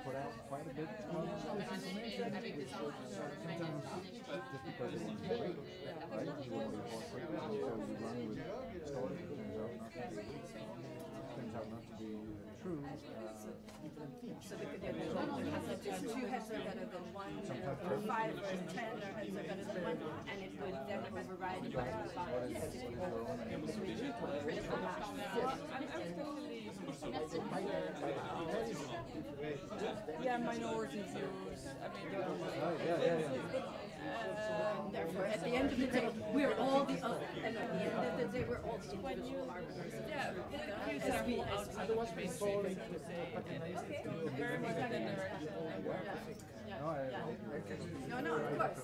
put out quite a bit of disinformation. Sometimes just because it wants to be great, right? You want to report quickly, so you run with stories that turns out not to be true. So they could have two heads are better than one, or 5 or 10 heads are better than one, and it would then override by critical Yeah, minority views. I mean, therefore, at the end of the day, we're all the other, and at the end of the day, we're all when you Otherwise, we fall into the very much in the direction. No, of course.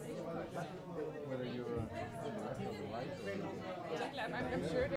whether you're on the left or the right. I'm sure